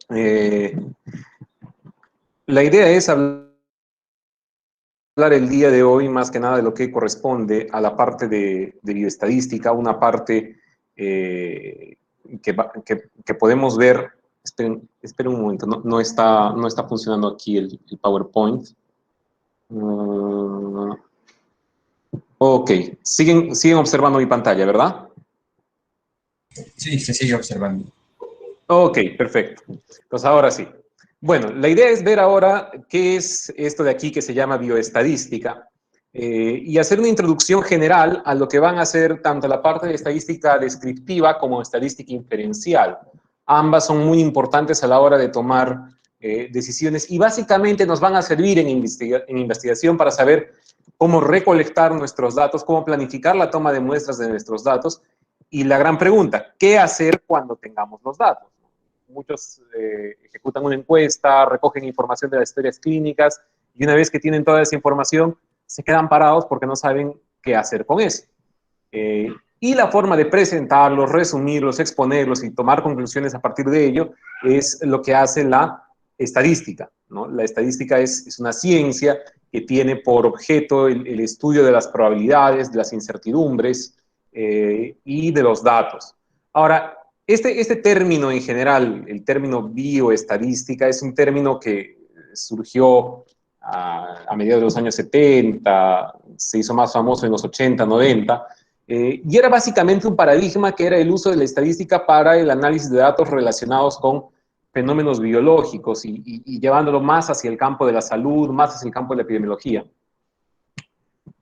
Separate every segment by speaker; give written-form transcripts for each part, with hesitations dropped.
Speaker 1: Eh, la idea es hablar el día de hoy más que nada de lo que corresponde a la parte de bioestadística, una parte que podemos ver. Esperen un momento, no está funcionando aquí el PowerPoint. Ok, siguen observando mi pantalla, ¿verdad?
Speaker 2: Sí, se sigue observando.
Speaker 1: Ok, perfecto. Entonces, ahora sí. Bueno, la idea es ver ahora qué es esto de aquí que se llama bioestadística y hacer una introducción general a lo que van a ser tanto la parte de estadística descriptiva como estadística inferencial. Ambas son muy importantes a la hora de tomar decisiones y básicamente nos van a servir en investigación para saber cómo recolectar nuestros datos, cómo planificar la toma de muestras de nuestros datos y la gran pregunta, ¿qué hacer cuando tengamos los datos? Muchos ejecutan una encuesta, recogen información de las historias clínicas y una vez que tienen toda esa información, se quedan parados porque no saben qué hacer con eso. Y la forma de presentarlos, resumirlos, exponerlos y tomar conclusiones a partir de ello es lo que hace la estadística, ¿no? La estadística es una ciencia que tiene por objeto el estudio de las probabilidades, de las incertidumbres y de los datos. Ahora, este término en general, el término bioestadística, es un término que surgió a mediados de los años 70, se hizo más famoso en los 80, 90, y era básicamente un paradigma que era el uso de la estadística para el análisis de datos relacionados con fenómenos biológicos y llevándolo más hacia el campo de la salud, más hacia el campo de la epidemiología.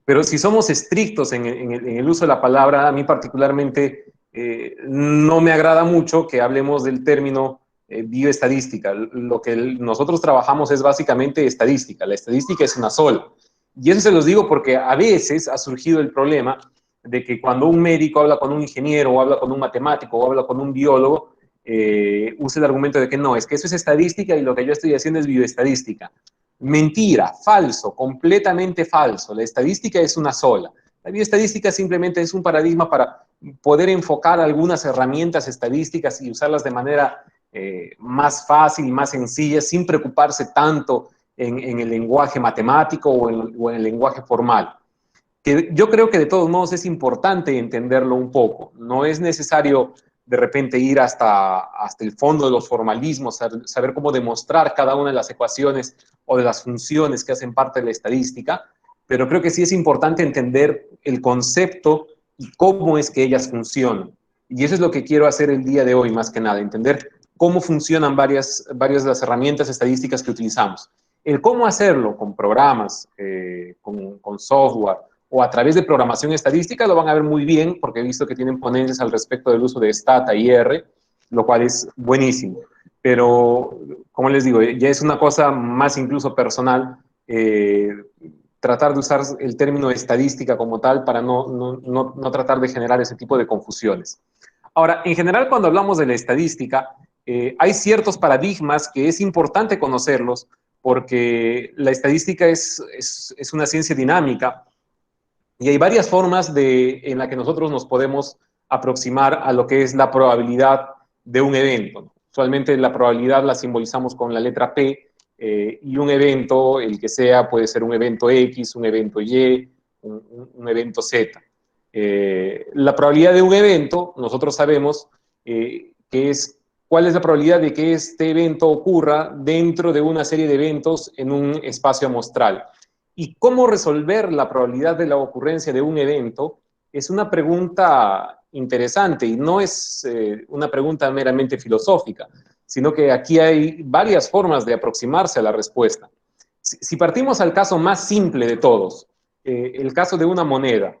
Speaker 1: Pero si somos estrictos en el uso de la palabra, a mí particularmente no me agrada mucho que hablemos del término bioestadística. Lo que nosotros trabajamos es básicamente estadística. La estadística es una sola. Y eso se los digo porque a veces ha surgido el problema de que cuando un médico habla con un ingeniero o habla con un matemático o habla con un biólogo, usa el argumento de que no, es que eso es estadística y lo que yo estoy haciendo es bioestadística. Mentira, falso, completamente falso. La estadística es una sola. La bioestadística simplemente es un paradigma para poder enfocar algunas herramientas estadísticas y usarlas de manera más fácil y más sencilla, sin preocuparse tanto en el lenguaje matemático o en el lenguaje formal. Que yo creo que de todos modos es importante entenderlo un poco. No es necesario de repente ir hasta el fondo de los formalismos, saber cómo demostrar cada una de las ecuaciones o de las funciones que hacen parte de la estadística, pero creo que sí es importante entender el concepto y cómo es que ellas funcionan. Y eso es lo que quiero hacer el día de hoy, más que nada, entender cómo funcionan varias de las herramientas estadísticas que utilizamos. El cómo hacerlo con programas, con software, o a través de programación estadística, lo van a ver muy bien, porque he visto que tienen ponencias al respecto del uso de Stata y R, lo cual es buenísimo. Pero, como les digo, ya es una cosa más incluso personal, tratar de usar el término estadística como tal para no tratar de generar ese tipo de confusiones. Ahora, en general, cuando hablamos de la estadística, hay ciertos paradigmas que es importante conocerlos, porque la estadística es una ciencia dinámica, y hay varias formas en las que nosotros nos podemos aproximar a lo que es la probabilidad de un evento. Usualmente la probabilidad la simbolizamos con la letra P y un evento, el que sea, puede ser un evento X, un evento Y, un evento Z. La probabilidad de un evento, nosotros sabemos que es cuál es la probabilidad de que este evento ocurra dentro de una serie de eventos en un espacio amostral. ¿Y cómo resolver la probabilidad de la ocurrencia de un evento? Es una pregunta interesante y no es una pregunta meramente filosófica, sino que aquí hay varias formas de aproximarse a la respuesta. Si partimos al caso más simple de todos, el caso de una moneda,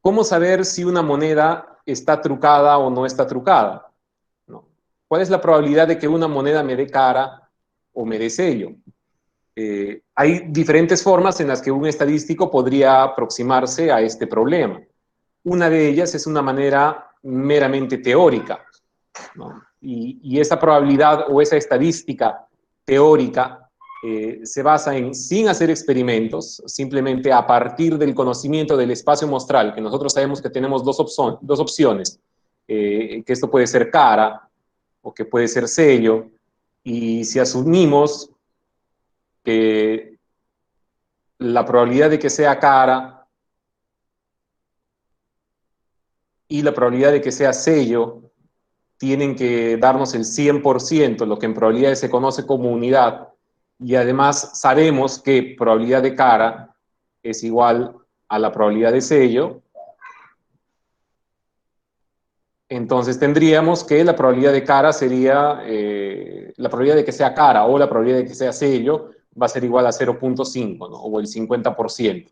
Speaker 1: ¿cómo saber si una moneda está trucada o no está trucada? ¿No? ¿Cuál es la probabilidad de que una moneda me dé cara o me dé sello? Hay diferentes formas en las que un estadístico podría aproximarse a este problema. Una de ellas es una manera meramente teórica, ¿no? Y esa probabilidad o esa estadística teórica se basa en, sin hacer experimentos, simplemente a partir del conocimiento del espacio muestral, que nosotros sabemos que tenemos dos opciones, que esto puede ser cara o que puede ser sello, Y si asumimos que la probabilidad de que sea cara y la probabilidad de que sea sello tienen que darnos el 100%, lo que en probabilidades se conoce como unidad, y además sabemos que probabilidad de cara es igual a la probabilidad de sello, entonces tendríamos que la probabilidad de cara sería, la probabilidad de que sea cara o la probabilidad de que sea sello va a ser igual a 0.5, ¿no? O el 50%.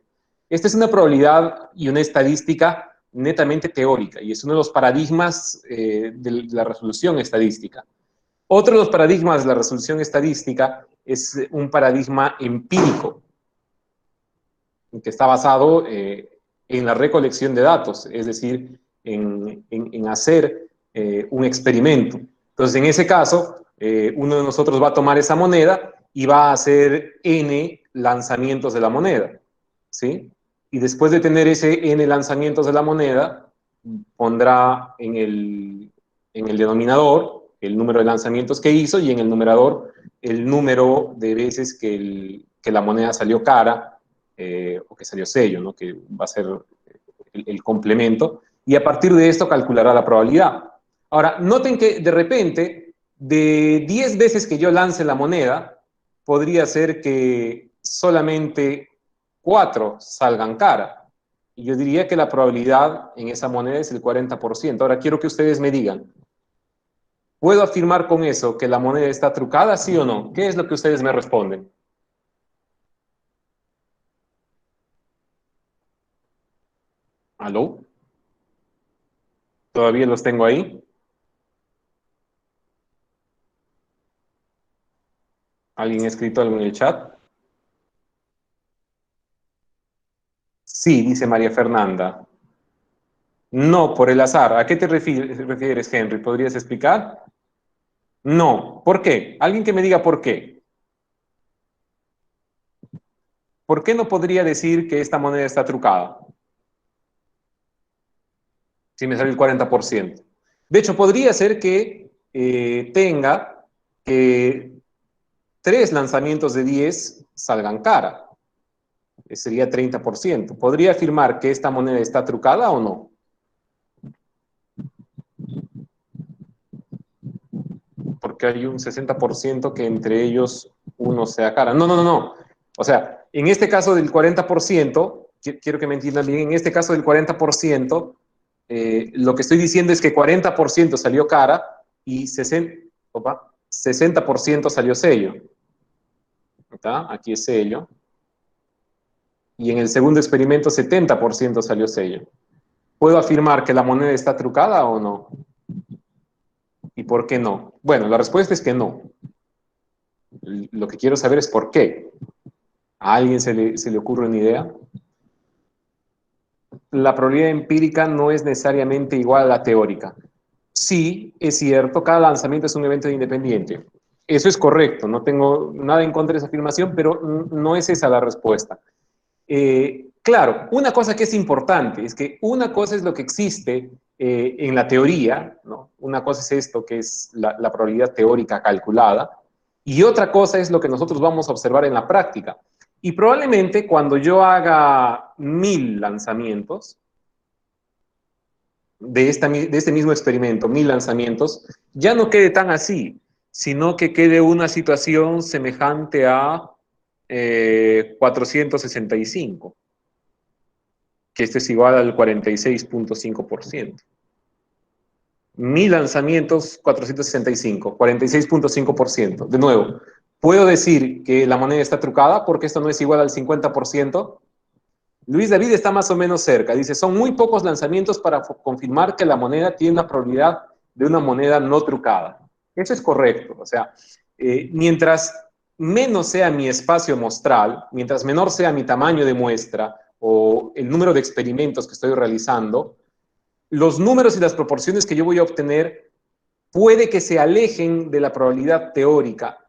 Speaker 1: Esta es una probabilidad y una estadística netamente teórica y es uno de los paradigmas de la resolución estadística. Otro de los paradigmas de la resolución estadística es un paradigma empírico, que está basado en la recolección de datos, es decir, en hacer un experimento. Entonces, en ese caso, uno de nosotros va a tomar esa moneda y va a hacer n lanzamientos de la moneda, ¿sí? Y después de tener ese n lanzamientos de la moneda, pondrá en el denominador el número de lanzamientos que hizo y en el numerador el número de veces que la moneda salió cara o que salió sello, ¿no? Que va a ser el complemento, y a partir de esto calculará la probabilidad. Ahora, noten que de repente, de 10 veces que yo lance la moneda, podría ser que solamente 4 salgan cara. Y yo diría que la probabilidad en esa moneda es el 40%. Ahora quiero que ustedes me digan, ¿puedo afirmar con eso que la moneda está trucada, sí o no? ¿Qué es lo que ustedes me responden? ¿Aló? ¿Todavía los tengo ahí? ¿Alguien ha escrito algo en el chat? Sí, dice María Fernanda. No, por el azar. ¿A qué te refieres, Henry? ¿Podrías explicar? No. ¿Por qué? Alguien que me diga por qué. ¿Por qué no podría decir que esta moneda está trucada? Si me sale el 40%. De hecho, podría ser que tenga que 3 lanzamientos de 10 salgan cara. Sería 30%. ¿Podría afirmar que esta moneda está trucada o no? Porque hay un 60% que entre ellos uno sea cara. No, no, no, no. O sea, en este caso del 40%, quiero que me entiendan bien, en este caso del 40%, lo que estoy diciendo es que 40% salió cara y 60% salió sello. ¿Está? Aquí es sello. Y en el segundo experimento 70% salió sello. ¿Puedo afirmar que la moneda está trucada o no? ¿Y por qué no? Bueno, la respuesta es que no. Lo que quiero saber es por qué. ¿A alguien se le ocurre una idea? La probabilidad empírica no es necesariamente igual a la teórica. Sí, es cierto, cada lanzamiento es un evento independiente. Eso es correcto, no tengo nada en contra de esa afirmación, pero no es esa la respuesta. Claro, una cosa que es importante es que una cosa es lo que existe en la teoría, ¿no? Una cosa es esto, que es la probabilidad teórica calculada, y otra cosa es lo que nosotros vamos a observar en la práctica. Y probablemente cuando yo haga 1000 lanzamientos de este mismo experimento, 1000 lanzamientos, ya no quede tan así, sino que quede una situación semejante a 465, que esto es igual al 46.5%. 1000 lanzamientos, 465, 46.5%. De nuevo, ¿puedo decir que la moneda está trucada porque esto no es igual al 50%? Luis David está más o menos cerca. Dice, son muy pocos lanzamientos para confirmar que la moneda tiene una probabilidad de una moneda no trucada. Eso es correcto. O sea, mientras menos sea mi espacio muestral, mientras menor sea mi tamaño de muestra o el número de experimentos que estoy realizando, los números y las proporciones que yo voy a obtener puede que se alejen de la probabilidad teórica,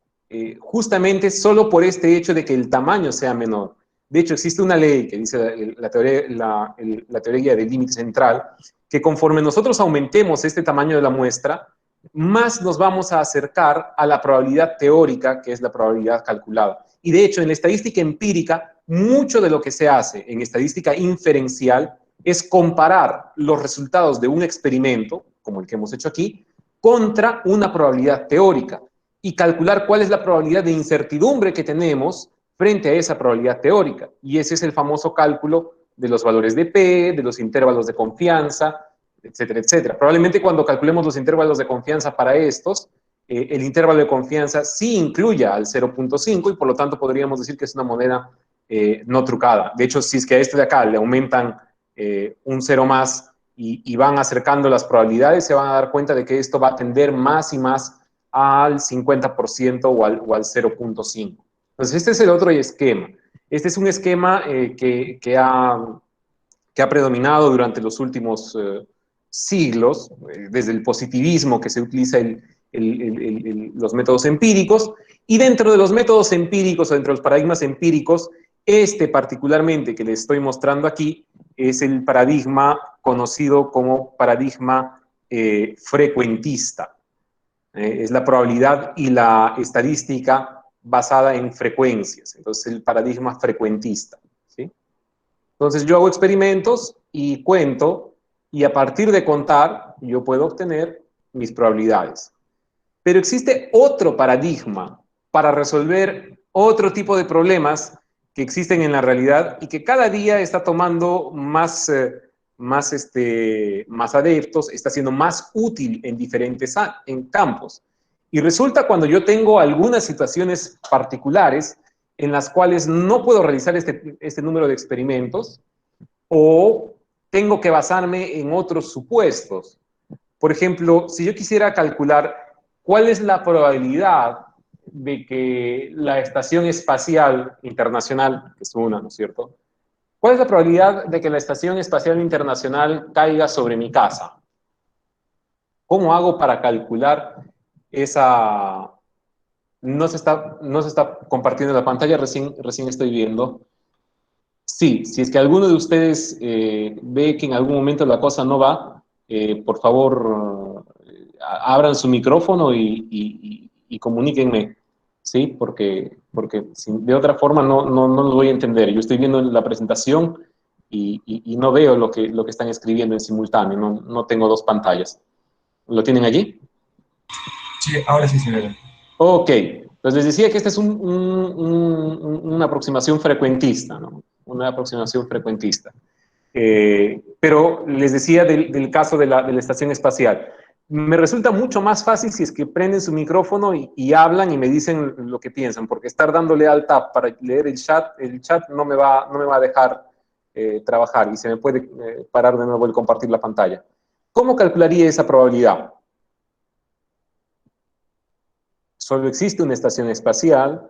Speaker 1: justamente solo por este hecho de que el tamaño sea menor. De hecho, existe una ley que dice la teoría del límite central, que conforme nosotros aumentemos este tamaño de la muestra, más nos vamos a acercar a la probabilidad teórica, que es la probabilidad calculada. Y de hecho, en la estadística empírica, mucho de lo que se hace en estadística inferencial es comparar los resultados de un experimento, como el que hemos hecho aquí, contra una probabilidad teórica y calcular cuál es la probabilidad de incertidumbre que tenemos frente a esa probabilidad teórica. Y ese es el famoso cálculo de los valores de P, de los intervalos de confianza, etcétera, etcétera. Probablemente cuando calculemos los intervalos de confianza para estos, el intervalo de confianza sí incluya al 0.5 y por lo tanto podríamos decir que es una moneda no trucada. De hecho, si es que a este de acá le aumentan un 0 más y van acercando las probabilidades, se van a dar cuenta de que esto va a tender más y más al 50% o al 0.5. Entonces, este es el otro esquema. Este es un esquema que ha predominado durante los últimos siglos, desde el positivismo que se utiliza los métodos empíricos, y dentro de los métodos empíricos o dentro de los paradigmas empíricos, este particularmente que les estoy mostrando aquí es el paradigma conocido como paradigma frecuentista. Es la probabilidad y la estadística basada en frecuencias. Entonces, el paradigma frecuentista. ¿Sí? Entonces, yo hago experimentos y cuento, y a partir de contar, yo puedo obtener mis probabilidades. Pero existe otro paradigma para resolver otro tipo de problemas que existen en la realidad y que cada día está tomando más adeptos, está siendo más útil en diferentes campos. Y resulta cuando yo tengo algunas situaciones particulares en las cuales no puedo realizar este número de experimentos o tengo que basarme en otros supuestos. Por ejemplo, si yo quisiera calcular cuál es la probabilidad de que la Estación Espacial Internacional, que es una, ¿no es cierto? ¿Cuál es la probabilidad de que la Estación Espacial Internacional caiga sobre mi casa? ¿Cómo hago para calcular esa? No se está compartiendo la pantalla, recién estoy viendo. Sí, si es que alguno de ustedes ve que en algún momento la cosa no va, por favor, abran su micrófono y comuníquenme, ¿sí? Porque de otra forma no lo voy a entender. Yo estoy viendo la presentación y no veo lo que están escribiendo en simultáneo, no tengo dos pantallas. ¿Lo tienen allí?
Speaker 2: Sí, ahora sí se ve.
Speaker 1: Ok, pues les decía que esta es una aproximación frecuentista, ¿no? Una aproximación frecuentista. Pero les decía del caso de la estación espacial. Me resulta mucho más fácil si es que prenden su micrófono y hablan y me dicen lo que piensan, porque estar dándole al tab para leer el chat no me va a dejar trabajar y se me puede parar de nuevo el compartir la pantalla. ¿Cómo calcularía esa probabilidad? Solo existe una estación espacial,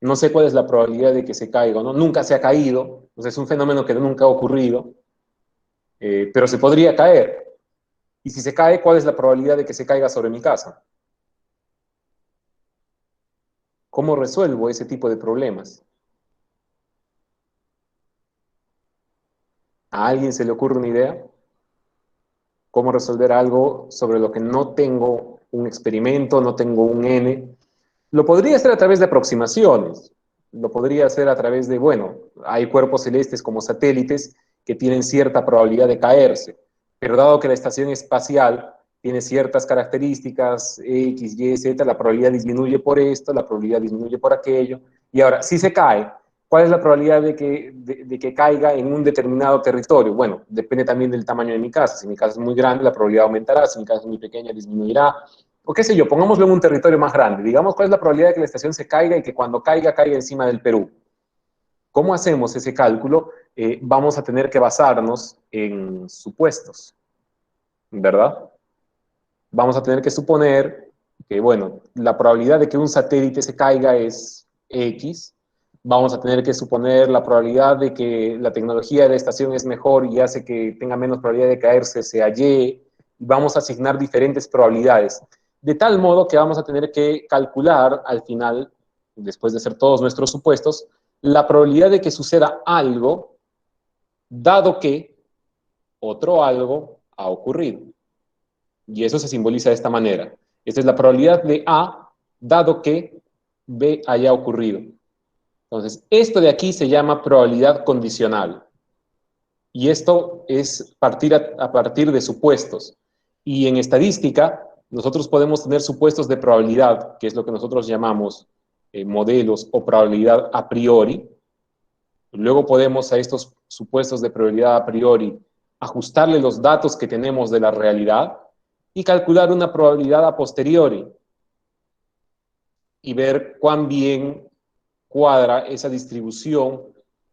Speaker 1: no sé cuál es la probabilidad de que se caiga, ¿no? Nunca se ha caído, o sea, es un fenómeno que nunca ha ocurrido, pero se podría caer. Y si se cae, ¿cuál es la probabilidad de que se caiga sobre mi casa? ¿Cómo resuelvo ese tipo de problemas? ¿A alguien se le ocurre una idea? ¿Cómo resolver algo sobre lo que no tengo un experimento, no tengo un N? Lo podría hacer a través de aproximaciones, lo podría hacer a través de, bueno, hay cuerpos celestes como satélites que tienen cierta probabilidad de caerse, pero dado que la estación espacial tiene ciertas características, X, Y, Z, la probabilidad disminuye por esto, la probabilidad disminuye por aquello, y ahora, si se cae, ¿cuál es la probabilidad de que caiga en un determinado territorio? Bueno, depende también del tamaño de mi casa, si mi casa es muy grande, la probabilidad aumentará, si mi casa es muy pequeña, disminuirá, o qué sé yo, pongámoslo en un territorio más grande. Digamos, ¿cuál es la probabilidad de que la estación se caiga y que cuando caiga, caiga encima del Perú? ¿Cómo hacemos ese cálculo? Vamos a tener que basarnos en supuestos, ¿verdad? Vamos a tener que suponer que, bueno, la probabilidad de que un satélite se caiga es X. Vamos a tener que suponer la probabilidad de que la tecnología de la estación es mejor y hace que tenga menos probabilidad de caerse sea Y. Y vamos a asignar diferentes probabilidades. De tal modo que vamos a tener que calcular al final, después de hacer todos nuestros supuestos, la probabilidad de que suceda algo, dado que otro algo ha ocurrido. Y eso se simboliza de esta manera. Esta es la probabilidad de A, dado que B haya ocurrido. Entonces, esto de aquí se llama probabilidad condicional. Y esto es a partir de supuestos. Y en estadística, nosotros podemos tener supuestos de probabilidad, que es lo que nosotros llamamos modelos o probabilidad a priori. Luego podemos a estos supuestos de probabilidad a priori ajustarle los datos que tenemos de la realidad y calcular una probabilidad a posteriori y ver cuán bien cuadra esa distribución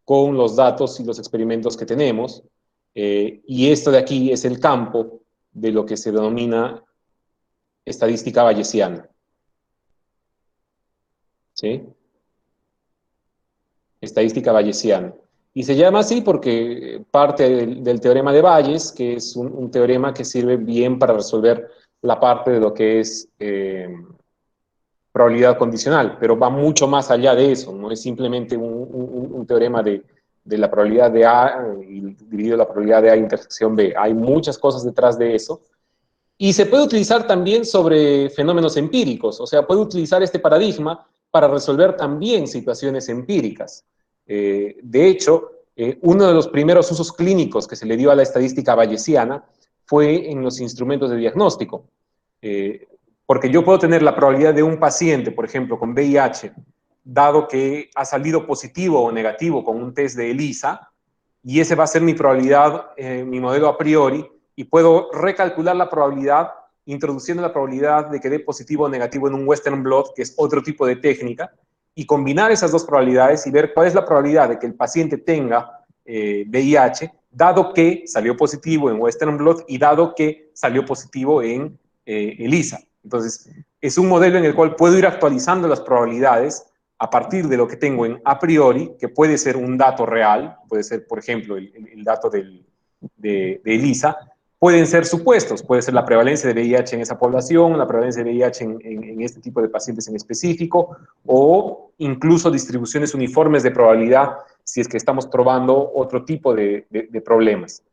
Speaker 1: con los datos y los experimentos que tenemos. Y esto de aquí es el campo de lo que se denomina estadística bayesiana. ¿Sí? Estadística bayesiana. Y se llama así porque parte del teorema de Bayes, que es un teorema que sirve bien para resolver la parte de lo que es probabilidad condicional, pero va mucho más allá de eso, no es simplemente un teorema de la probabilidad de A y dividido la probabilidad de A intersección B. Hay muchas cosas detrás de eso. Y se puede utilizar también sobre fenómenos empíricos, o sea, puede utilizar este paradigma para resolver también situaciones empíricas. De hecho, uno de los primeros usos clínicos que se le dio a la estadística bayesiana fue en los instrumentos de diagnóstico. Porque yo puedo tener la probabilidad de un paciente, por ejemplo, con VIH, dado que ha salido positivo o negativo con un test de ELISA, y ese va a ser mi probabilidad, mi modelo a priori, y puedo recalcular la probabilidad introduciendo la probabilidad de que dé positivo o negativo en un Western blot, que es otro tipo de técnica, y combinar esas dos probabilidades y ver cuál es la probabilidad de que el paciente tenga VIH, dado que salió positivo en Western blot y dado que salió positivo en ELISA. Entonces, es un modelo en el cual puedo ir actualizando las probabilidades a partir de lo que tengo en a priori, que puede ser un dato real, puede ser, por ejemplo, el dato de ELISA, pueden ser supuestos, puede ser la prevalencia de VIH en esa población, la prevalencia de VIH en este tipo de pacientes en específico, o incluso distribuciones uniformes de probabilidad si es que estamos probando otro tipo de problemas.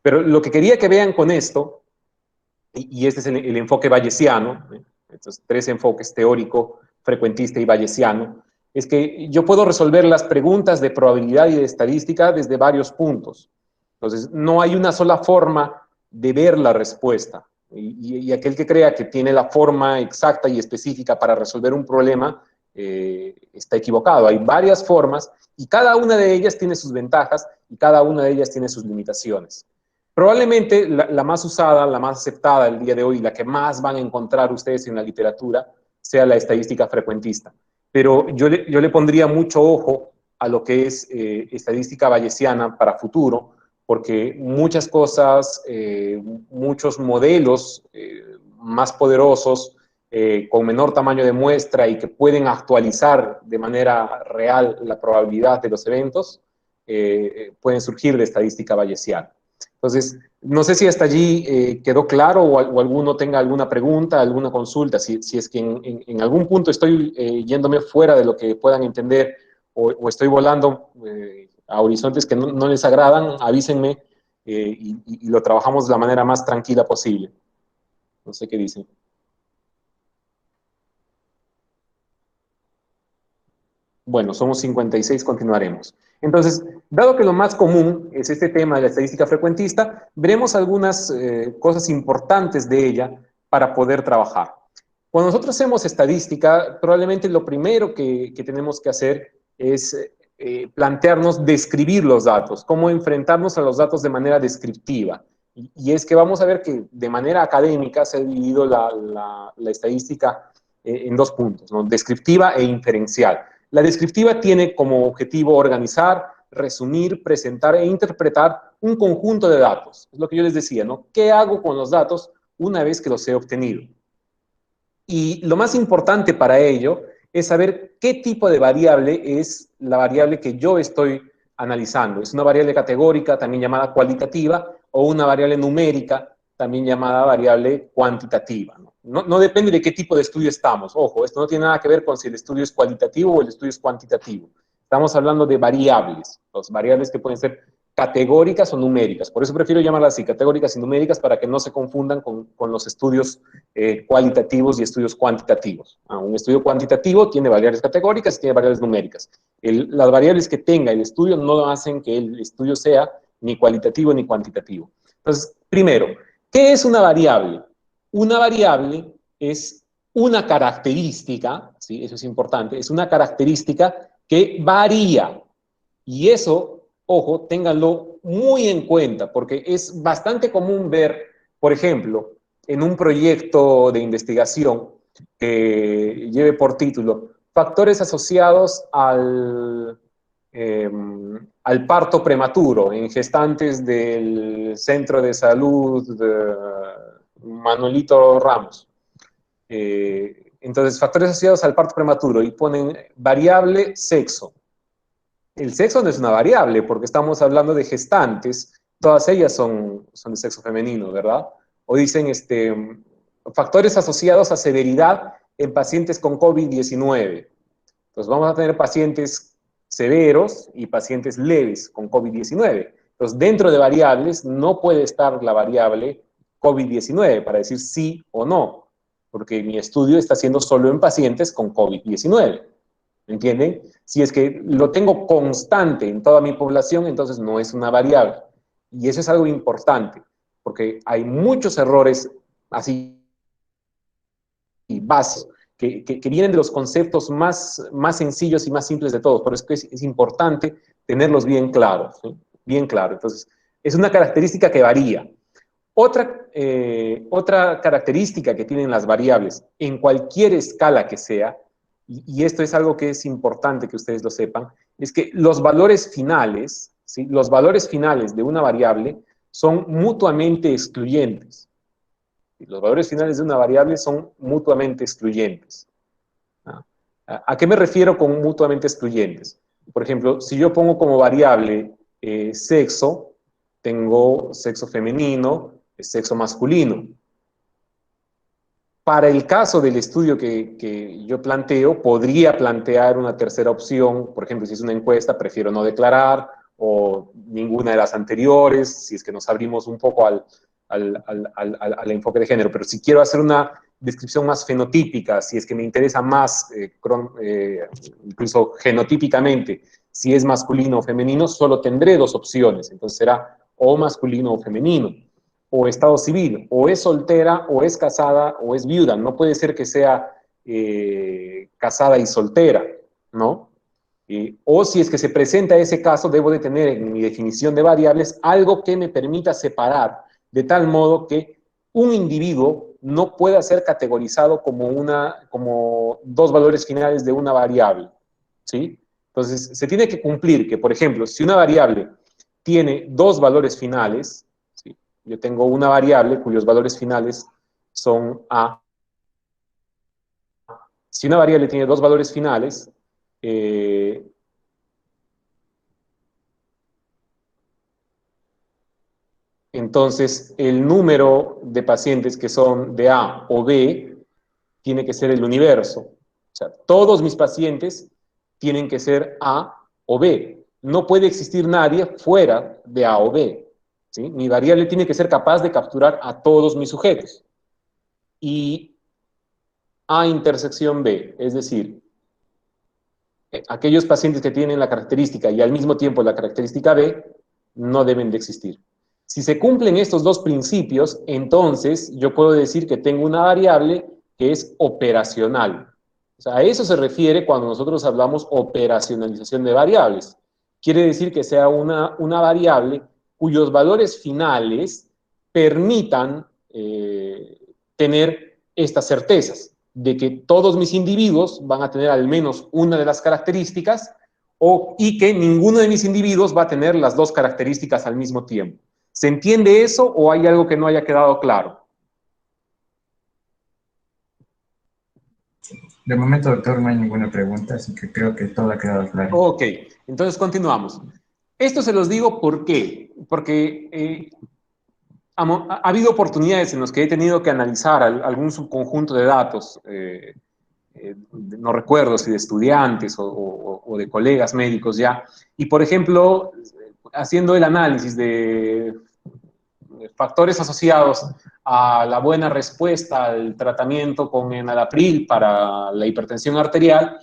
Speaker 1: Pero lo que quería que vean con esto, y este es el enfoque bayesiano, estos tres enfoques, teórico, frecuentista y bayesiano, es que yo puedo resolver las preguntas de probabilidad y de estadística desde varios puntos. Entonces, no hay una sola forma de ver la respuesta. Y aquel que crea que tiene la forma exacta y específica para resolver un problema está equivocado. Hay varias formas y cada una de ellas tiene sus ventajas y cada una de ellas tiene sus limitaciones. Probablemente la más usada, la más aceptada el día de hoy, la que más van a encontrar ustedes en la literatura, sea la estadística frecuentista. Pero yo le pondría mucho ojo a lo que es estadística bayesiana para futuro, porque muchas cosas, muchos modelos más poderosos, con menor tamaño de muestra y que pueden actualizar de manera real la probabilidad de los eventos, pueden surgir de estadística bayesiana. Entonces, no sé si hasta allí quedó claro o alguno tenga alguna pregunta, alguna consulta, si es que en algún punto estoy yéndome fuera de lo que puedan entender o estoy volando a horizontes que no les agradan, avísenme y lo trabajamos de la manera más tranquila posible. No sé qué dicen. Bueno, somos 56, continuaremos. Entonces, dado que lo más común es este tema de la estadística frecuentista, veremos algunas cosas importantes de ella para poder trabajar. Cuando nosotros hacemos estadística, probablemente lo primero que tenemos que hacer es plantearnos describir los datos, cómo enfrentarnos a los datos de manera descriptiva. Y es que vamos a ver que de manera académica se ha dividido la estadística en dos puntos, ¿no? Descriptiva e inferencial. La descriptiva tiene como objetivo organizar, resumir, presentar e interpretar un conjunto de datos. Es lo que yo les decía, ¿no? ¿Qué hago con los datos una vez que los he obtenido? Y lo más importante para ello es saber qué tipo de variable es la variable que yo estoy analizando. Es una variable categórica, también llamada cualitativa, o una variable numérica, también llamada variable cuantitativa. No depende de qué tipo de estudio estamos. Ojo, esto no tiene nada que ver con si el estudio es cualitativo o el estudio es cuantitativo. Estamos hablando de variables, los variables que pueden ser categóricas o numéricas. Por eso prefiero llamarlas así, categóricas y numéricas, para que no se confundan con los estudios cualitativos y estudios cuantitativos. Un estudio cuantitativo tiene variables categóricas y tiene variables numéricas. Las variables que tenga el estudio no hacen que el estudio sea ni cualitativo ni cuantitativo. Entonces, primero, ¿qué es una variable? Una variable es una característica, ¿sí? Eso es importante, es una característica que varía. Y eso, ojo, ténganlo muy en cuenta, porque es bastante común ver, por ejemplo, en un proyecto de investigación que lleve por título factores asociados al parto prematuro en gestantes del Centro de Salud de Manuelito Ramos. Entonces, factores asociados al parto prematuro y ponen variable sexo. El sexo no es una variable porque estamos hablando de gestantes, todas ellas son de sexo femenino, ¿verdad? O dicen factores asociados a severidad en pacientes con COVID-19. Entonces vamos a tener pacientes severos y pacientes leves con COVID-19. Entonces dentro de variables no puede estar la variable COVID-19 para decir sí o no, porque mi estudio está haciendo solo en pacientes con COVID-19. ¿Me entienden? Si es que lo tengo constante en toda mi población, entonces no es una variable. Y eso es algo importante, porque hay muchos errores así básicos que vienen de los conceptos más sencillos y más simples de todos, pero es importante tenerlos bien claros, ¿sí? Bien claro. Entonces, es una característica que varía. Otra característica que tienen las variables en cualquier escala que sea, y esto es algo que es importante que ustedes lo sepan, es que los valores finales, ¿sí? Los valores finales de una variable son mutuamente excluyentes. Los valores finales de una variable son mutuamente excluyentes. ¿A qué me refiero con mutuamente excluyentes? Por ejemplo, si yo pongo como variable sexo, tengo sexo femenino, sexo masculino. Para el caso del estudio que yo planteo, podría plantear una tercera opción. Por ejemplo, si es una encuesta, prefiero no declarar, o ninguna de las anteriores, si es que nos abrimos un poco al enfoque de género. Pero si quiero hacer una descripción más fenotípica, si es que me interesa más, incluso genotípicamente, si es masculino o femenino, solo tendré dos opciones. Entonces será o masculino o femenino, o estado civil, o es soltera, o es casada, o es viuda. No puede ser que sea casada y soltera, ¿no? O si es que se presenta ese caso, debo de tener en mi definición de variables algo que me permita separar, de tal modo que un individuo no pueda ser categorizado como dos valores finales de una variable, ¿sí? Entonces, se tiene que cumplir que, por ejemplo, si una variable tiene dos valores finales, ¿sí? Yo tengo una variable cuyos valores finales son A. Si una variable tiene dos valores finales, entonces el número de pacientes que son de A o B tiene que ser el universo. O sea, todos mis pacientes tienen que ser A o B. No puede existir nadie fuera de A o B, ¿sí? Mi variable tiene que ser capaz de capturar a todos mis sujetos. Y A intersección B, es decir, aquellos pacientes que tienen la característica y al mismo tiempo la característica B no deben de existir. Si se cumplen estos dos principios, entonces yo puedo decir que tengo una variable que es operacional. O sea, a eso se refiere cuando nosotros hablamos operacionalización de variables. Quiere decir que sea una variable cuyos valores finales permitan tener estas certezas de que todos mis individuos van a tener al menos una de las características y que ninguno de mis individuos va a tener las dos características al mismo tiempo. ¿Se entiende eso o hay algo que no haya quedado claro?
Speaker 2: De momento, doctor, no hay ninguna pregunta, así que creo que todo ha quedado claro.
Speaker 1: Ok, entonces continuamos. Esto se los digo ¿por qué? Porque ha habido oportunidades en las que he tenido que analizar algún subconjunto de datos, no recuerdo si de estudiantes o de colegas médicos ya, y por ejemplo, haciendo el análisis de factores asociados a la buena respuesta al tratamiento con enalapril para la hipertensión arterial,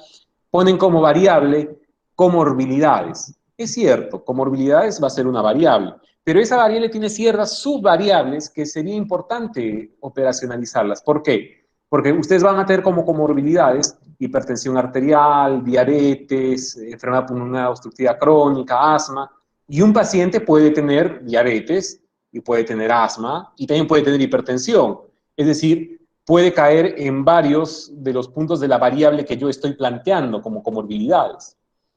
Speaker 1: ponen como variable comorbilidades. Es cierto, comorbilidades va a ser una variable, pero esa variable tiene ciertas subvariables que sería importante operacionalizarlas. ¿Por qué? Porque ustedes van a tener como comorbilidades hipertensión arterial, diabetes, enfermedad pulmonar obstructiva crónica, asma, y un paciente puede tener diabetes y puede tener asma y también puede tener hipertensión. Es decir, puede caer en varios de los puntos de la variable que yo estoy planteando como comorbilidades.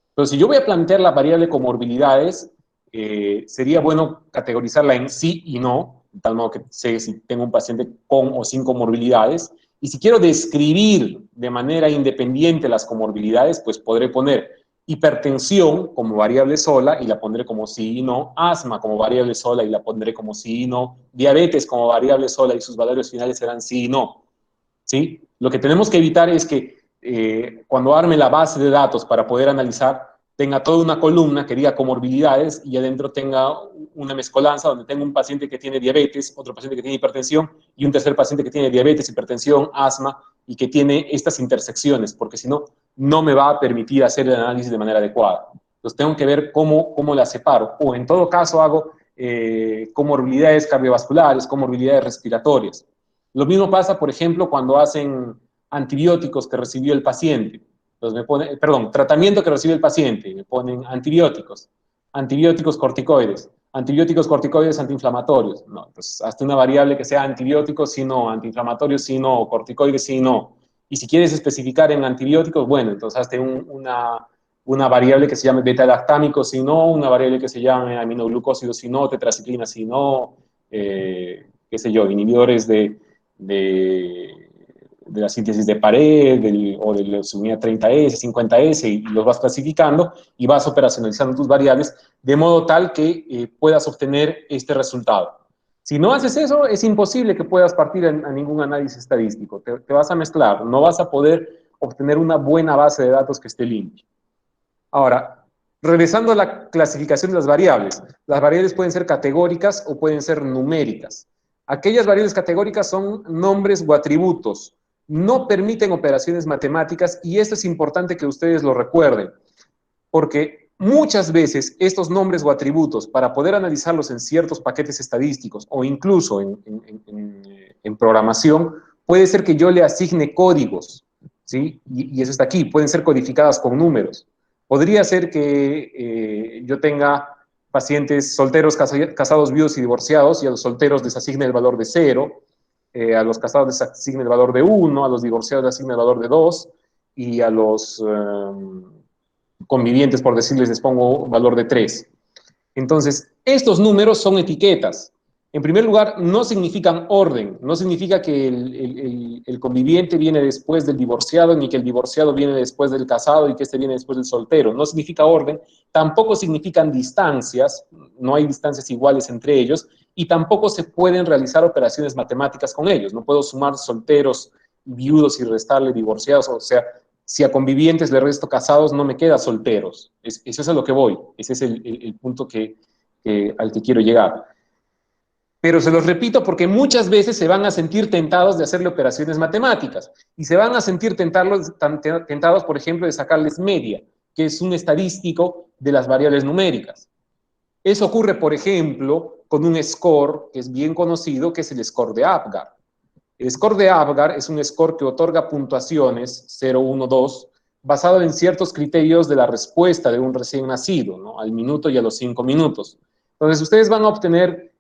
Speaker 1: Entonces, si yo voy a plantear la variable comorbilidades, sería bueno categorizarla en sí y no, de tal modo que sé si tengo un paciente con o sin comorbilidades. Y si quiero describir de manera independiente las comorbilidades, pues podré poner hipertensión como variable sola y la pondré como sí y no, asma como variable sola y la pondré como sí y no, diabetes como variable sola y sus valores finales serán sí y no. ¿Sí? Lo que tenemos que evitar es que cuando arme la base de datos para poder analizar, tenga toda una columna que diga comorbilidades y adentro tenga una mezcolanza donde tenga un paciente que tiene diabetes, otro paciente que tiene hipertensión y un tercer paciente que tiene diabetes, hipertensión, asma y que tiene estas intersecciones, porque si no, no me va a permitir hacer el análisis de manera adecuada. Entonces tengo que ver cómo las separo. O en todo caso hago comorbilidades cardiovasculares, comorbilidades respiratorias. Lo mismo pasa, por ejemplo, cuando hacen antibióticos que recibió el paciente. Entonces tratamiento que recibe el paciente, me ponen antibióticos, antibióticos corticoides antiinflamatorios. No, pues hasta una variable que sea antibióticos, sí no, antiinflamatorios, sí no, corticoides, sí no. Y si quieres especificar en antibióticos, bueno, entonces hazte una variable que se llame beta-lactámico, si no, una variable que se llame aminoglucósido, si no, tetraciclina, si no, qué sé yo, inhibidores de la síntesis de pared o de la subunidad 30S, 50S y los vas clasificando y vas operacionalizando tus variables de modo tal que puedas obtener este resultado. Si no haces eso, es imposible que puedas partir a ningún análisis estadístico. Te vas a mezclar, no vas a poder obtener una buena base de datos que esté limpia. Ahora, regresando a la clasificación de las variables pueden ser categóricas o pueden ser numéricas. Aquellas variables categóricas son nombres o atributos. No permiten operaciones matemáticas y esto es importante que ustedes lo recuerden, porque muchas veces estos nombres o atributos, para poder analizarlos en ciertos paquetes estadísticos o incluso en programación, puede ser que yo le asigne códigos, ¿sí? Y eso está aquí, pueden ser codificadas con números. Podría ser que yo tenga pacientes solteros, casados, viudos y divorciados, y a los solteros les asigne el valor de 0, a los casados les asigne el valor de 1, a los divorciados les asigne el valor de 2, y a los convivientes, por decirles, les pongo valor de 3. Entonces, estos números son etiquetas. En primer lugar, no significan orden, no significa que el conviviente viene después del divorciado, ni que el divorciado viene después del casado y que este viene después del soltero. No significa orden, tampoco significan distancias, no hay distancias iguales entre ellos, y tampoco se pueden realizar operaciones matemáticas con ellos. No puedo sumar solteros, viudos y restarle divorciados, o sea, si a convivientes le resto casados, no me queda solteros. Eso es a lo que voy, ese es el punto al que quiero llegar. Pero se los repito porque muchas veces se van a sentir tentados de hacerle operaciones matemáticas y se van a sentir tentados, por ejemplo, de sacarles media, que es un estadístico de las variables numéricas. Eso ocurre, por ejemplo, con un score que es bien conocido, que es el score de Apgar. El score de Apgar es un score que otorga puntuaciones 0, 1, 2, basado en ciertos criterios de la respuesta de un recién nacido, ¿no? Al minuto y a los 5 minutos. Entonces, ustedes van a obtener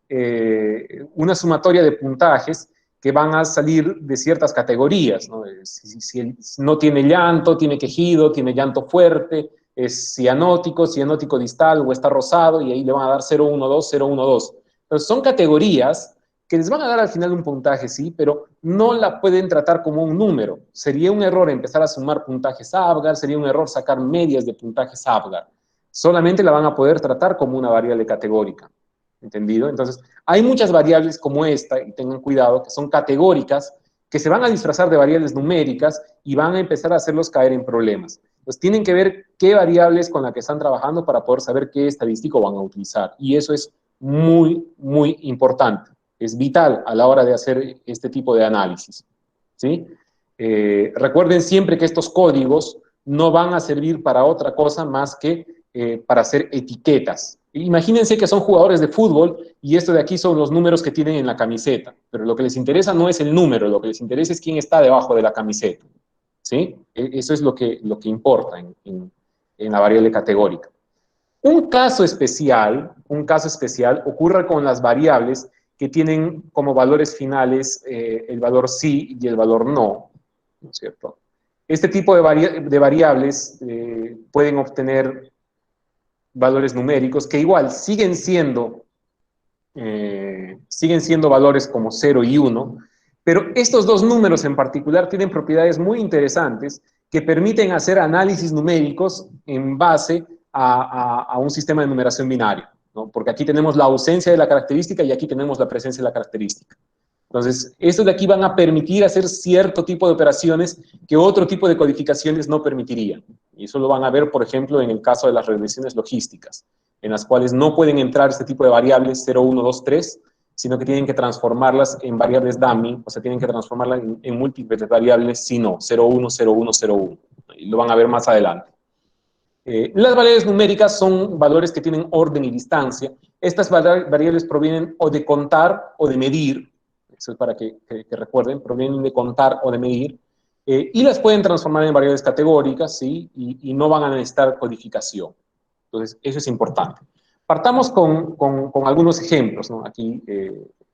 Speaker 1: una sumatoria de puntajes que van a salir de ciertas categorías, ¿no? Si no tiene llanto, tiene quejido, tiene llanto fuerte, es cianótico distal o está rosado, y ahí le van a dar 0, 1, 2, 0, 1, 2. Entonces, son categorías que les van a dar al final un puntaje, sí, pero no la pueden tratar como un número. Sería un error empezar a sumar puntajes Apgar, sería un error sacar medias de puntajes Apgar. Solamente la van a poder tratar como una variable categórica. ¿Entendido? Entonces, hay muchas variables como esta, y tengan cuidado, que son categóricas, que se van a disfrazar de variables numéricas y van a empezar a hacerlos caer en problemas. Pues tienen que ver qué variables con las que están trabajando para poder saber qué estadístico van a utilizar. Y eso es muy, muy importante. Es vital a la hora de hacer este tipo de análisis, ¿sí? Recuerden siempre que estos códigos no van a servir para otra cosa más que para hacer etiquetas. Imagínense que son jugadores de fútbol y esto de aquí son los números que tienen en la camiseta, pero lo que les interesa no es el número, lo que les interesa es quién está debajo de la camiseta, ¿sí? Eso es lo que importa en la variable categórica. Un caso especial ocurre con las variables que tienen como valores finales el valor sí y el valor no, ¿no es cierto? Este tipo de variables pueden obtener valores numéricos que igual siguen siendo valores como 0 y 1, pero estos dos números en particular tienen propiedades muy interesantes que permiten hacer análisis numéricos en base a un sistema de numeración binario, ¿no? Porque aquí tenemos la ausencia de la característica y aquí tenemos la presencia de la característica. Entonces, estos de aquí van a permitir hacer cierto tipo de operaciones que otro tipo de codificaciones no permitirían. Y eso lo van a ver, por ejemplo, en el caso de las regresiones logísticas, en las cuales no pueden entrar este tipo de variables 0, 1, 2, 3, sino que tienen que transformarlas en variables dummy, o sea, tienen que transformarlas en múltiples variables si no, 0, 1, 0, 1, 0, 1. Y lo van a ver más adelante. Las variables numéricas son valores que tienen orden y distancia. Estas variables provienen o de contar o de medir. Eso es para que recuerden, provienen de contar o de medir, y las pueden transformar en variables categóricas, ¿sí? Y no van a necesitar codificación. Entonces, eso es importante. Partamos con algunos ejemplos, ¿no? Aquí,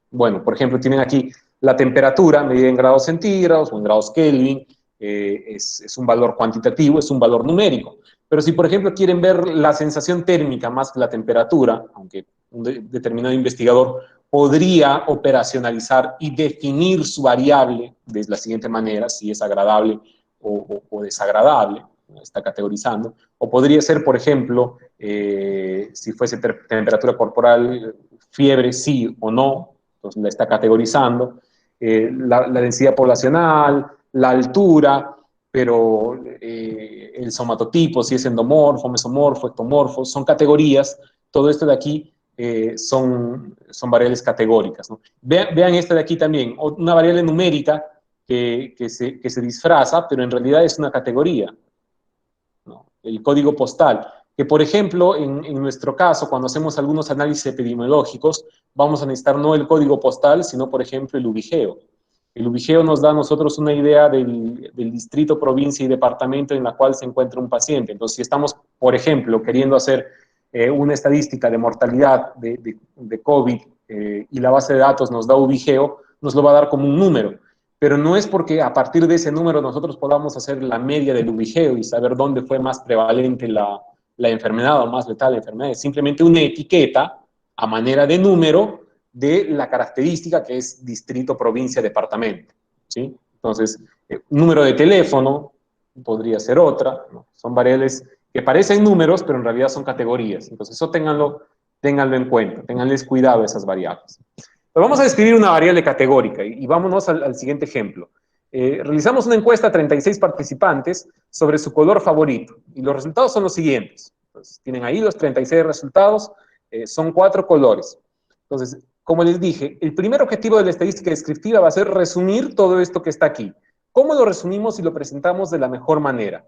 Speaker 1: bueno, por ejemplo, tienen aquí la temperatura medida en grados centígrados o en grados Kelvin, es un valor cuantitativo, es un valor numérico. Pero si, por ejemplo, quieren ver la sensación térmica más que la temperatura, aunque un determinado investigador podría operacionalizar y definir su variable de la siguiente manera, si es agradable o desagradable, está categorizando, o podría ser, por ejemplo, si fuese temperatura corporal, fiebre, sí o no, entonces la está categorizando, la densidad poblacional, la altura, pero el somatotipo, si es endomorfo, mesomorfo, ectomorfo, son categorías, todo esto de aquí son variables categóricas, ¿no? Vean esta de aquí también, una variable numérica que se disfraza, pero en realidad es una categoría, ¿no? El código postal, que por ejemplo, en nuestro caso, cuando hacemos algunos análisis epidemiológicos, vamos a necesitar no el código postal, sino por ejemplo el ubigeo. El ubigeo nos da a nosotros una idea del distrito, provincia y departamento en la cual se encuentra un paciente. Entonces, si estamos, por ejemplo, queriendo hacer una estadística de mortalidad de COVID y la base de datos nos da ubigeo, nos lo va a dar como un número. Pero no es porque a partir de ese número nosotros podamos hacer la media del ubigeo y saber dónde fue más prevalente la enfermedad o más letal la enfermedad. Es simplemente una etiqueta a manera de número de la característica que es distrito, provincia, departamento, ¿sí? Entonces, número de teléfono podría ser otra, ¿no? Son variables que parecen números, pero en realidad son categorías. Entonces, eso ténganlo en cuenta, ténganles cuidado a esas variables. Pero vamos a describir una variable categórica y vámonos al siguiente ejemplo. Realizamos una encuesta a 36 participantes sobre su color favorito y los resultados son los siguientes. Entonces, tienen ahí los 36 resultados, son 4 colores. Entonces, como les dije, el primer objetivo de la estadística descriptiva va a ser resumir todo esto que está aquí. ¿Cómo lo resumimos y lo presentamos de la mejor manera?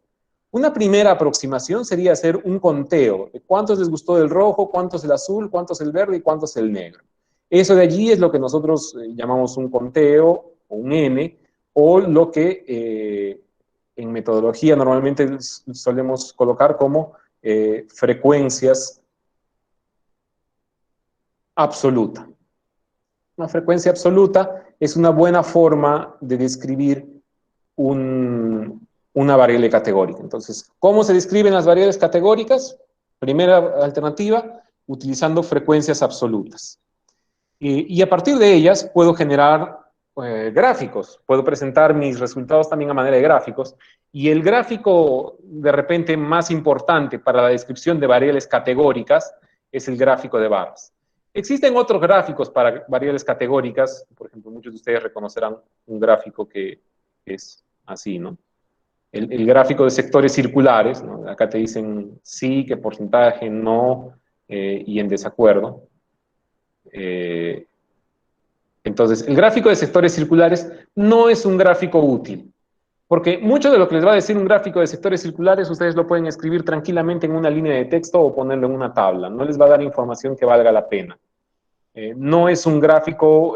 Speaker 1: Una primera aproximación sería hacer un conteo de cuántos les gustó el rojo, cuántos el azul, cuántos el verde y cuántos el negro. Eso de allí es lo que nosotros llamamos un conteo o un N, o lo que en metodología normalmente solemos colocar como frecuencias absoluta. Una frecuencia absoluta es una buena forma de describir una variable categórica. Entonces, ¿cómo se describen las variables categóricas? Primera alternativa, utilizando frecuencias absolutas. Y a partir de ellas puedo generar gráficos, puedo presentar mis resultados también a manera de gráficos, y el gráfico de repente más importante para la descripción de variables categóricas es el gráfico de barras. Existen otros gráficos para variables categóricas, por ejemplo, muchos de ustedes reconocerán un gráfico que es así, ¿no? el gráfico de sectores circulares, ¿no? Acá te dicen sí, qué porcentaje, no, y en desacuerdo. Entonces, el gráfico de sectores circulares no es un gráfico útil, porque mucho de lo que les va a decir un gráfico de sectores circulares, ustedes lo pueden escribir tranquilamente en una línea de texto o ponerlo en una tabla. No les va a dar información que valga la pena. No es un gráfico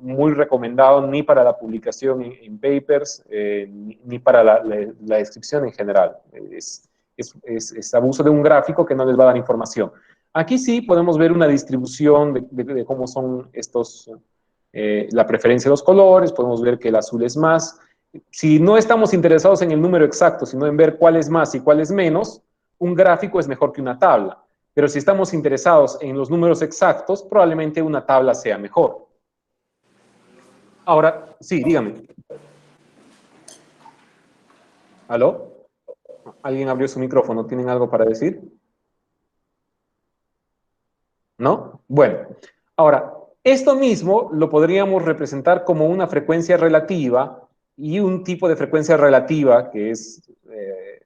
Speaker 1: muy recomendado ni para la publicación en papers, ni para la descripción en general. Es abuso de un gráfico que no les va a dar información. Aquí sí podemos ver una distribución de cómo son estos, la preferencia de los colores, podemos ver que el azul es más. Si no estamos interesados en el número exacto, sino en ver cuál es más y cuál es menos, un gráfico es mejor que una tabla. Pero si estamos interesados en los números exactos, probablemente una tabla sea mejor. Ahora, sí, dígame. ¿Aló? ¿Alguien abrió su micrófono? ¿Tienen algo para decir? ¿No? Bueno, ahora, esto mismo lo podríamos representar como una frecuencia relativa, y un tipo de frecuencia relativa que es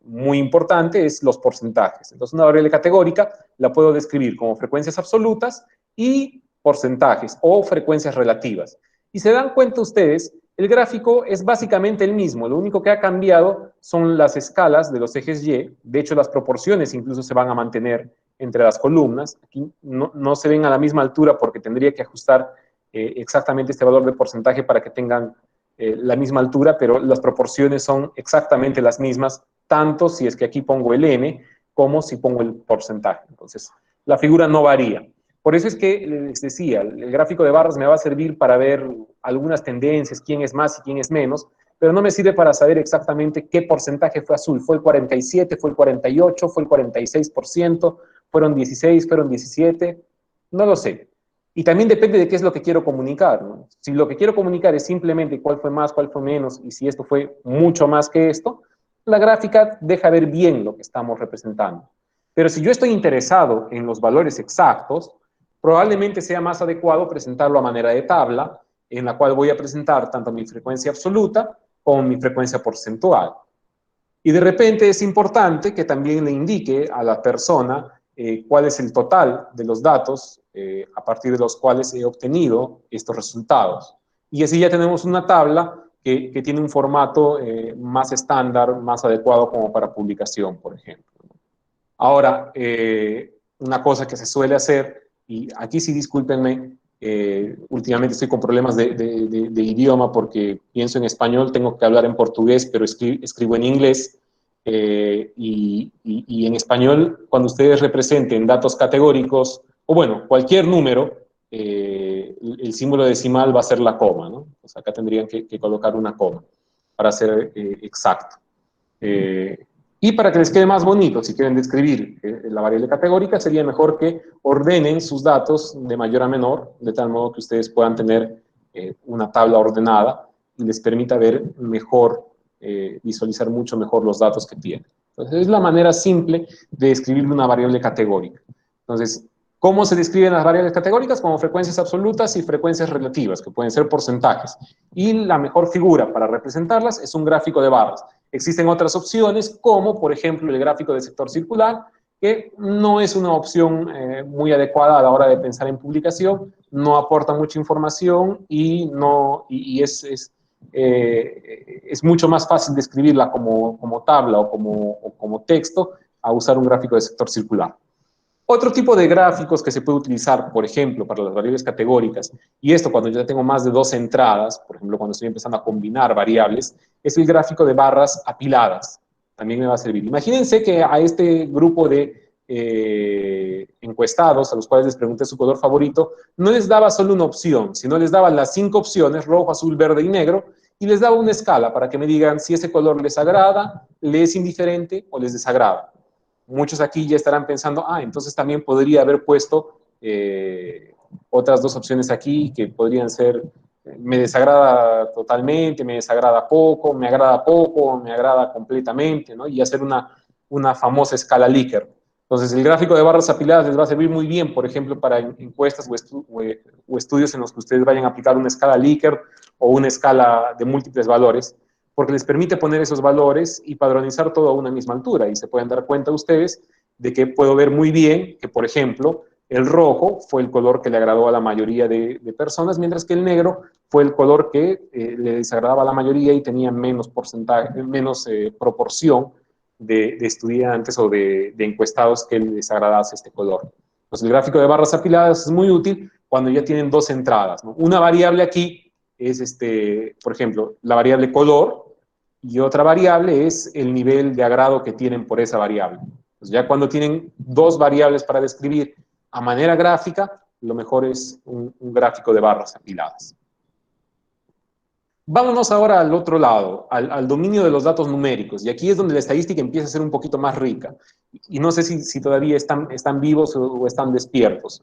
Speaker 1: muy importante es los porcentajes. Entonces, una variable categórica la puedo describir como frecuencias absolutas y porcentajes o frecuencias relativas. Y se dan cuenta ustedes, el gráfico es básicamente el mismo, lo único que ha cambiado son las escalas de los ejes Y, de hecho las proporciones incluso se van a mantener entre las columnas, aquí no se ven a la misma altura porque tendría que ajustar exactamente este valor de porcentaje para que tengan la misma altura, pero las proporciones son exactamente las mismas, tanto si es que aquí pongo el n, como si pongo el porcentaje. Entonces, la figura no varía. Por eso es que les decía, el gráfico de barras me va a servir para ver algunas tendencias, quién es más y quién es menos, pero no me sirve para saber exactamente qué porcentaje fue azul. ¿Fue el 47, fue el 48, fue el 46%, fueron 16, fueron 17? No lo sé. Y también depende de qué es lo que quiero comunicar, ¿no? Si lo que quiero comunicar es simplemente cuál fue más, cuál fue menos, y si esto fue mucho más que esto, la gráfica deja ver bien lo que estamos representando. Pero si yo estoy interesado en los valores exactos, probablemente sea más adecuado presentarlo a manera de tabla, en la cual voy a presentar tanto mi frecuencia absoluta como mi frecuencia porcentual. Y de repente es importante que también le indique a la persona cuál es el total de los datos a partir de los cuales he obtenido estos resultados. Y así ya tenemos una tabla que tiene un formato más estándar, más adecuado como para publicación, por ejemplo. Ahora, una cosa que se suele hacer, y aquí sí discúlpenme, últimamente estoy con problemas de idioma porque pienso en español, tengo que hablar en portugués, pero escribo en inglés. Y en español, cuando ustedes representen datos categóricos, o bueno, cualquier número, el símbolo decimal va a ser la coma, ¿no? Pues acá tendrían que colocar una coma para ser exacto. Y para que les quede más bonito, si quieren describir la variable categórica, sería mejor que ordenen sus datos de mayor a menor, de tal modo que ustedes puedan tener una tabla ordenada y les permita ver mejor, visualizar mucho mejor los datos que tienen. Entonces, es la manera simple de describir una variable categórica. Entonces, ¿cómo se describen las variables categóricas? Como frecuencias absolutas y frecuencias relativas, que pueden ser porcentajes. Y la mejor figura para representarlas es un gráfico de barras. Existen otras opciones, como por ejemplo el gráfico de sector circular, que no es una opción muy adecuada a la hora de pensar en publicación, no aporta mucha información y es mucho más fácil describirla como tabla o como texto a usar un gráfico de sector circular. Otro tipo de gráficos que se puede utilizar, por ejemplo, para las variables categóricas, y esto cuando ya tengo más de 2 entradas, por ejemplo, cuando estoy empezando a combinar variables, es el gráfico de barras apiladas. También me va a servir. Imagínense que a este grupo de encuestados, a los cuales les pregunté su color favorito, no les daba solo una opción, sino les daba las 5 opciones, rojo, azul, verde y negro, y les daba una escala para que me digan si ese color les agrada, les es indiferente o les desagrada. Muchos aquí ya estarán pensando, entonces también podría haber puesto otras 2 opciones aquí que podrían ser, me desagrada totalmente, me desagrada poco, me agrada completamente, ¿no? Y hacer una famosa escala Likert. Entonces, el gráfico de barras apiladas les va a servir muy bien, por ejemplo, para encuestas o estudios en los que ustedes vayan a aplicar una escala Likert o una escala de múltiples valores, porque les permite poner esos valores y padronizar todo a una misma altura. Y se pueden dar cuenta ustedes de que puedo ver muy bien que, por ejemplo, el rojo fue el color que le agradó a la mayoría de personas, mientras que el negro fue el color que le desagradaba a la mayoría y tenía menos porcentaje, menos proporción de estudiantes o de encuestados que les agradase este color. Entonces, el gráfico de barras apiladas es muy útil cuando ya tienen dos entradas, ¿no? Una variable aquí es, por ejemplo, la variable color, y otra variable es el nivel de agrado que tienen por esa variable. Entonces, ya cuando tienen dos variables para describir a manera gráfica, lo mejor es un gráfico de barras apiladas. Vámonos ahora al otro lado, al dominio de los datos numéricos, y aquí es donde la estadística empieza a ser un poquito más rica. Y no sé si todavía están vivos o están despiertos.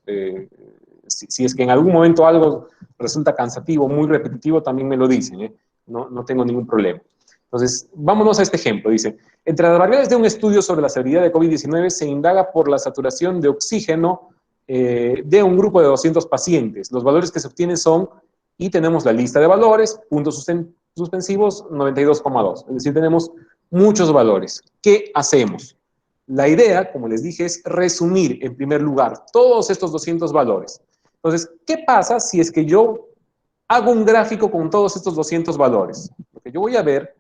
Speaker 1: Si es que en algún momento algo resulta cansativo, muy repetitivo, también me lo dicen, ¿eh? No tengo ningún problema. Entonces, vámonos a este ejemplo. Dice, entre las variables de un estudio sobre la severidad de COVID-19 se indaga por la saturación de oxígeno de un grupo de 200 pacientes. Los valores que se obtienen son, y tenemos la lista de valores, puntos suspensivos, 92,2. Es decir, tenemos muchos valores. ¿Qué hacemos? La idea, como les dije, es resumir en primer lugar todos estos 200 valores. Entonces, ¿qué pasa si es que yo hago un gráfico con todos estos 200 valores? Lo que yo voy a ver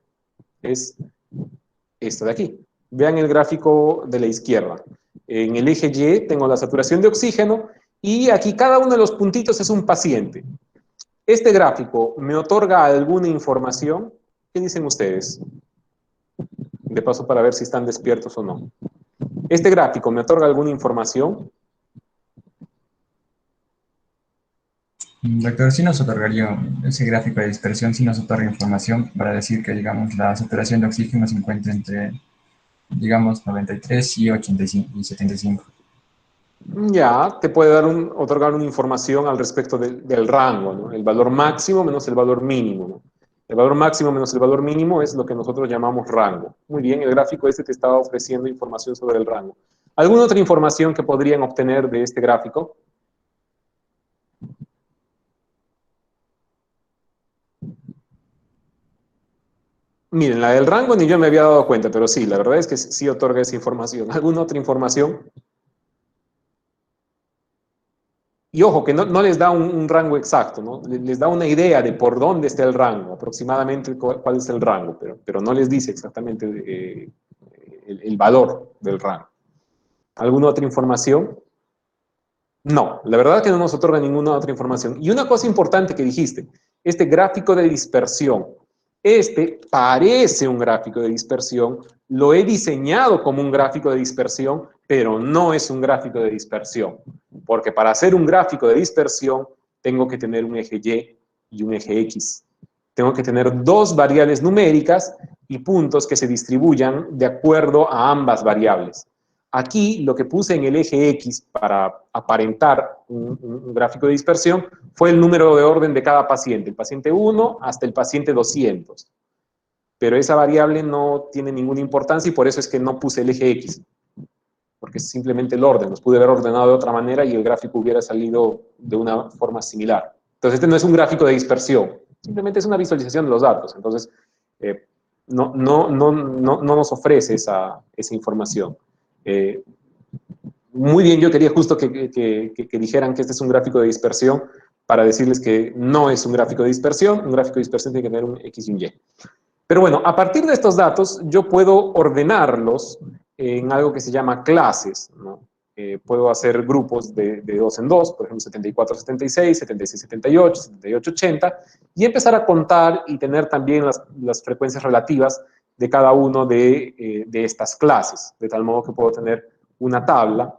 Speaker 1: es esto de aquí. Vean el gráfico de la izquierda. En el eje Y tengo la saturación de oxígeno y aquí cada uno de los puntitos es un paciente. ¿Este gráfico me otorga alguna información? ¿Qué dicen ustedes? De paso para ver si están despiertos o no. ¿Este gráfico me otorga alguna información?
Speaker 2: Doctor, sí nos otorgaría ese gráfico de dispersión, sí nos otorga información para decir que, digamos, la saturación de oxígeno se encuentra entre, digamos, 93 y 85 y 75.
Speaker 1: Ya, te puede otorgar una información al respecto del rango, ¿no? El valor máximo menos el valor mínimo, ¿no? El valor máximo menos el valor mínimo es lo que nosotros llamamos rango. Muy bien, el gráfico este te estaba ofreciendo información sobre el rango. ¿Alguna otra información que podrían obtener de este gráfico? Miren, la del rango ni yo me había dado cuenta, pero sí, la verdad es que sí otorga esa información. ¿Alguna otra información? Y ojo, que no les da un rango exacto, ¿no? Les da una idea de por dónde está el rango, aproximadamente cuál es el rango, pero no les dice exactamente el valor del rango. ¿Alguna otra información? No, la verdad es que no nos otorga ninguna otra información. Y una cosa importante que dijiste, este gráfico de dispersión, este parece un gráfico de dispersión, lo he diseñado como un gráfico de dispersión, pero no es un gráfico de dispersión, porque para hacer un gráfico de dispersión tengo que tener un eje Y y un eje X. Tengo que tener dos variables numéricas y puntos que se distribuyan de acuerdo a ambas variables. Aquí lo que puse en el eje X para aparentar un gráfico de dispersión fue el número de orden de cada paciente, el paciente 1 hasta el paciente 200. Pero esa variable no tiene ninguna importancia y por eso es que no puse el eje X, porque es simplemente el orden. Los pude haber ordenado de otra manera y el gráfico hubiera salido de una forma similar. Entonces, este no es un gráfico de dispersión, simplemente es una visualización de los datos. Entonces, no nos ofrece esa información. Eh, Muy bien, yo quería justo que dijeran que este es un gráfico de dispersión para decirles que no es un gráfico de dispersión. Un gráfico de dispersión tiene que tener un X y un Y. Pero bueno, a partir de estos datos yo puedo ordenarlos en algo que se llama clases, ¿no? Puedo hacer grupos de dos en dos, por ejemplo 74, 76, 76, 78, 78, 80, y empezar a contar y tener también las frecuencias relativas de cada uno de estas clases, de tal modo que puedo tener una tabla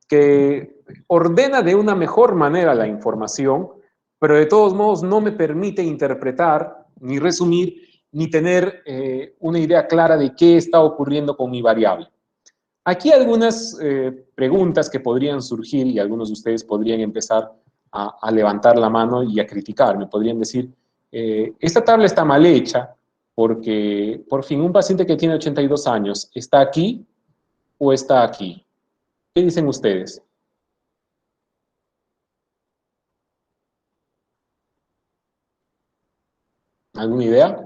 Speaker 1: que ordena de una mejor manera la información, pero de todos modos no me permite interpretar ni resumir ni tener una idea clara de qué está ocurriendo con mi variable. Aquí hay algunas preguntas que podrían surgir y algunos de ustedes podrían empezar a levantar la mano y a criticar. Me podrían decir, esta tabla está mal hecha porque, por fin, un paciente que tiene 82 años, ¿está aquí o está aquí? ¿Qué dicen ustedes? ¿Alguna idea?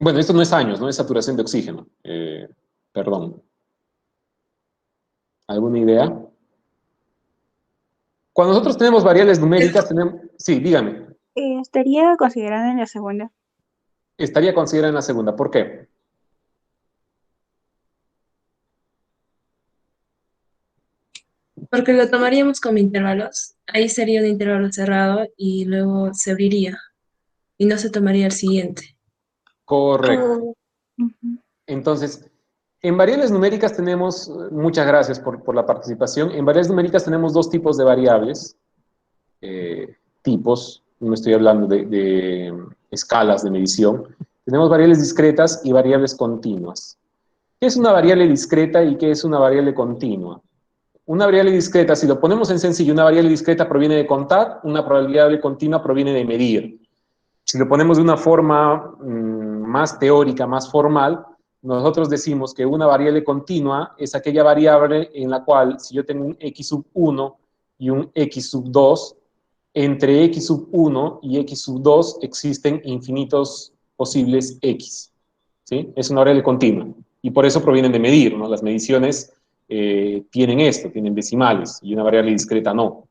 Speaker 1: Bueno, esto no es años, no es saturación de oxígeno. Perdón. ¿Alguna idea? Cuando nosotros tenemos variables numéricas, tenemos... Sí, dígame.
Speaker 3: Estaría considerada en la segunda.
Speaker 1: Estaría considerada en la segunda. ¿Por qué?
Speaker 4: Porque lo tomaríamos como intervalos. Ahí sería un intervalo cerrado y luego se abriría y no se tomaría el siguiente.
Speaker 1: Correcto.
Speaker 3: Ujú.
Speaker 1: Entonces, en variables numéricas tenemos, muchas gracias por la participación, en variables numéricas tenemos dos tipos de variables, tipos, no estoy hablando de escalas de medición, tenemos variables discretas y variables continuas. ¿Qué es una variable discreta y qué es una variable continua? Una variable discreta, si lo ponemos en sencillo, una variable discreta proviene de contar, una variable continua proviene de medir. Si lo ponemos de una forma más teórica, más formal, nosotros decimos que una variable continua es aquella variable en la cual, si yo tengo un x sub 1 y un x sub 2, entre x sub 1 y x sub 2 existen infinitos posibles x. ¿Sí? Es una variable continua. Y por eso provienen de medir, ¿no? Las mediciones tienen esto, tienen decimales, y una variable discreta no.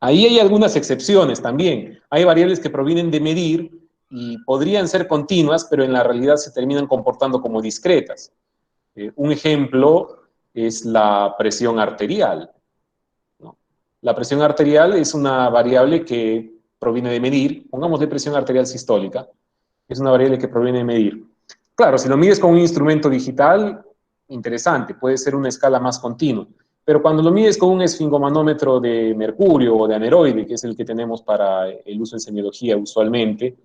Speaker 1: Ahí hay algunas excepciones también. Hay variables que provienen de medir y podrían ser continuas, pero en la realidad se terminan comportando como discretas. Un ejemplo es la presión arterial, ¿no? La presión arterial es una variable que proviene de medir, pongámosle presión arterial sistólica, es una variable que proviene de medir. Claro, si lo mides con un instrumento digital, interesante, puede ser una escala más continua. Pero cuando lo mides con un esfingomanómetro de mercurio o de aneroide, que es el que tenemos para el uso en semiología usualmente,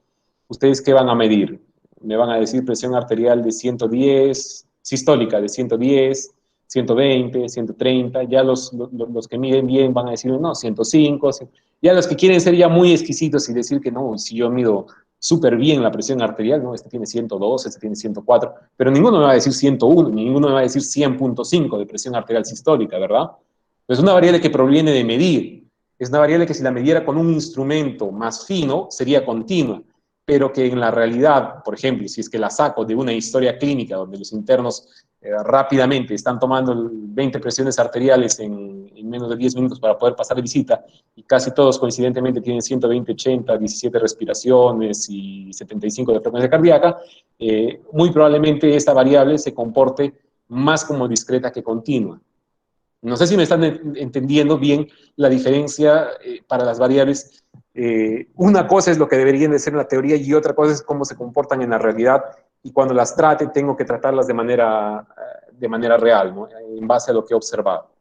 Speaker 1: ¿ustedes qué van a medir? Me van a decir presión arterial de 110, sistólica de 110, 120, 130, ya los que miden bien van a decir, no, 105, ya los que quieren ser ya muy exquisitos y decir que no, si yo mido súper bien la presión arterial, ¿no? Este tiene 102, este tiene 104, pero ninguno me va a decir 101, ninguno me va a decir 100.5 de presión arterial sistólica, ¿verdad? Es una variable que proviene de medir, es una variable que si la midiera con un instrumento más fino sería continua, pero que en la realidad, por ejemplo, si es que la saco de una historia clínica donde los internos rápidamente están tomando 20 presiones arteriales en menos de 10 minutos para poder pasar de visita, y casi todos coincidentemente tienen 120, 80, 17 respiraciones y 75 de frecuencia cardíaca, muy probablemente esta variable se comporte más como discreta que continua. No sé si me están entendiendo bien la diferencia para las variables. Una cosa es lo que deberían de ser en la teoría y otra cosa es cómo se comportan en la realidad, y cuando las trate tengo que tratarlas de manera real, ¿no? En base a lo que he observado.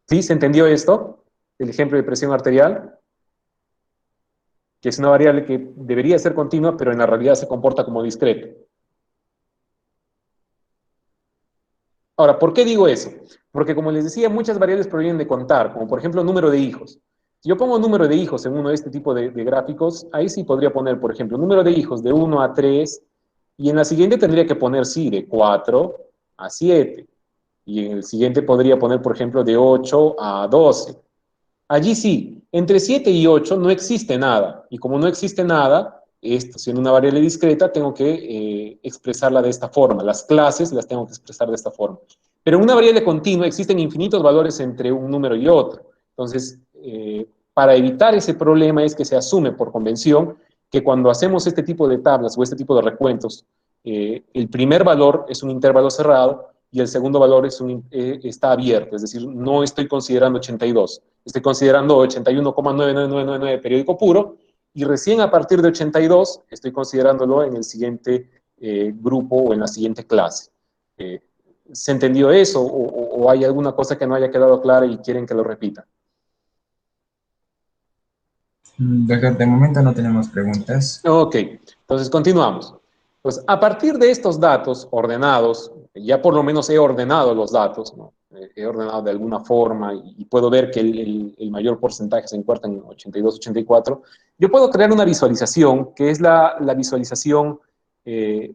Speaker 1: ¿Sí? ¿Se entendió esto? El ejemplo de presión arterial, que es una variable que debería ser continua, pero en la realidad se comporta como discreta. Ahora, ¿por qué digo eso? Porque, como les decía, muchas variables provienen de contar, como por ejemplo número de hijos. Si yo pongo número de hijos en uno de este tipo de gráficos, ahí sí podría poner, por ejemplo, número de hijos de 1 a 3, y en la siguiente tendría que poner, sí, de 4 a 7. Y en el siguiente podría poner, por ejemplo, de 8 a 12. Allí sí, entre 7 y 8 no existe nada. Y como no existe nada, esto siendo una variable discreta, tengo que expresarla de esta forma. Las clases las tengo que expresar de esta forma. Pero en una variable continua existen infinitos valores entre un número y otro. Entonces, para evitar ese problema es que se asume por convención que cuando hacemos este tipo de tablas o este tipo de recuentos, el primer valor es un intervalo cerrado y el segundo valor está abierto, es decir, no estoy considerando 82, estoy considerando 81,99999 periódico puro, y recién a partir de 82 estoy considerándolo en el siguiente grupo o en la siguiente clase. ¿Se entendió eso o hay alguna cosa que no haya quedado clara y quieren que lo repita?
Speaker 2: Doctor, de momento no tenemos preguntas.
Speaker 1: Ok, entonces continuamos. Pues a partir de estos datos ordenados, ya por lo menos he ordenado los datos, ¿no? He ordenado de alguna forma y puedo ver que el mayor porcentaje se encuentra en 82, 84. Yo puedo crear una visualización que es la visualización,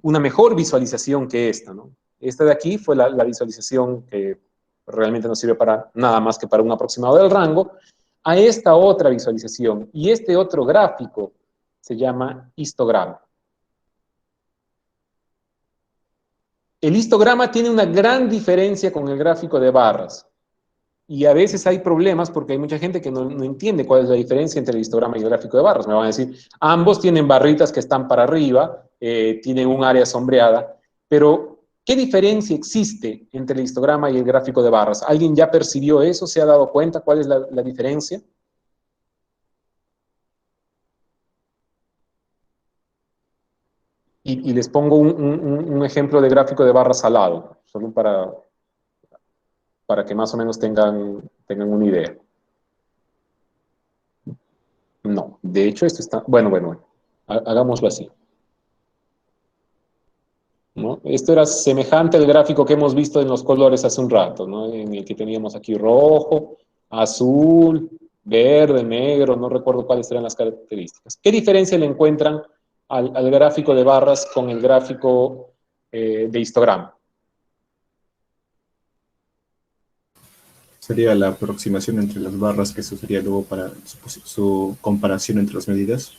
Speaker 1: una mejor visualización que esta, ¿no? Esta de aquí fue la visualización que realmente no sirve para nada más que para un aproximado del rango, a esta otra visualización. Y este otro gráfico se llama histograma. el histograma tiene una gran diferencia con el gráfico de barras. Y a veces hay problemas porque hay mucha gente que no entiende cuál es la diferencia entre el histograma y el gráfico de barras. Me van a decir, ambos tienen barritas que están para arriba, tienen un área sombreada, pero ¿qué diferencia existe entre el histograma y el gráfico de barras? ¿Alguien ya percibió eso? ¿Se ha dado cuenta cuál es la diferencia? Y les pongo un ejemplo de gráfico de barras al lado, solo para que más o menos tengan una idea. No, de hecho esto está... Bueno, hagámoslo así, ¿no? Esto era semejante al gráfico que hemos visto en los colores hace un rato, ¿no? En el que teníamos aquí rojo, azul, verde, negro, no recuerdo cuáles eran las características. ¿Qué diferencia le encuentran al gráfico de barras con el gráfico de histograma?
Speaker 5: Sería la aproximación entre las barras, que eso sería luego para su comparación entre las medidas.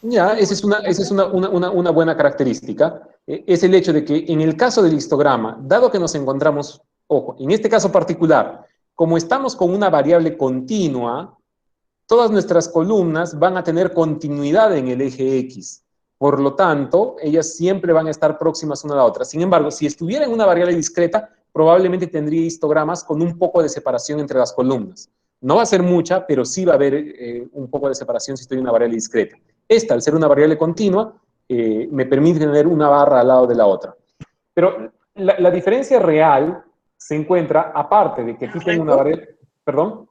Speaker 1: Ya, esa es una buena característica. Es el hecho de que en el caso del histograma, dado que nos encontramos, ojo, en este caso particular, como estamos con una variable continua, todas nuestras columnas van a tener continuidad en el eje X. Por lo tanto, ellas siempre van a estar próximas una a la otra. Sin embargo, si estuviera en una variable discreta, probablemente tendría histogramas con un poco de separación entre las columnas. No va a ser mucha, pero sí va a haber un poco de separación si estoy en una variable discreta. Esta, al ser una variable continua, me permite tener una barra al lado de la otra. Pero la diferencia real se encuentra, aparte de que aquí tengo una variable... ¿Perdón?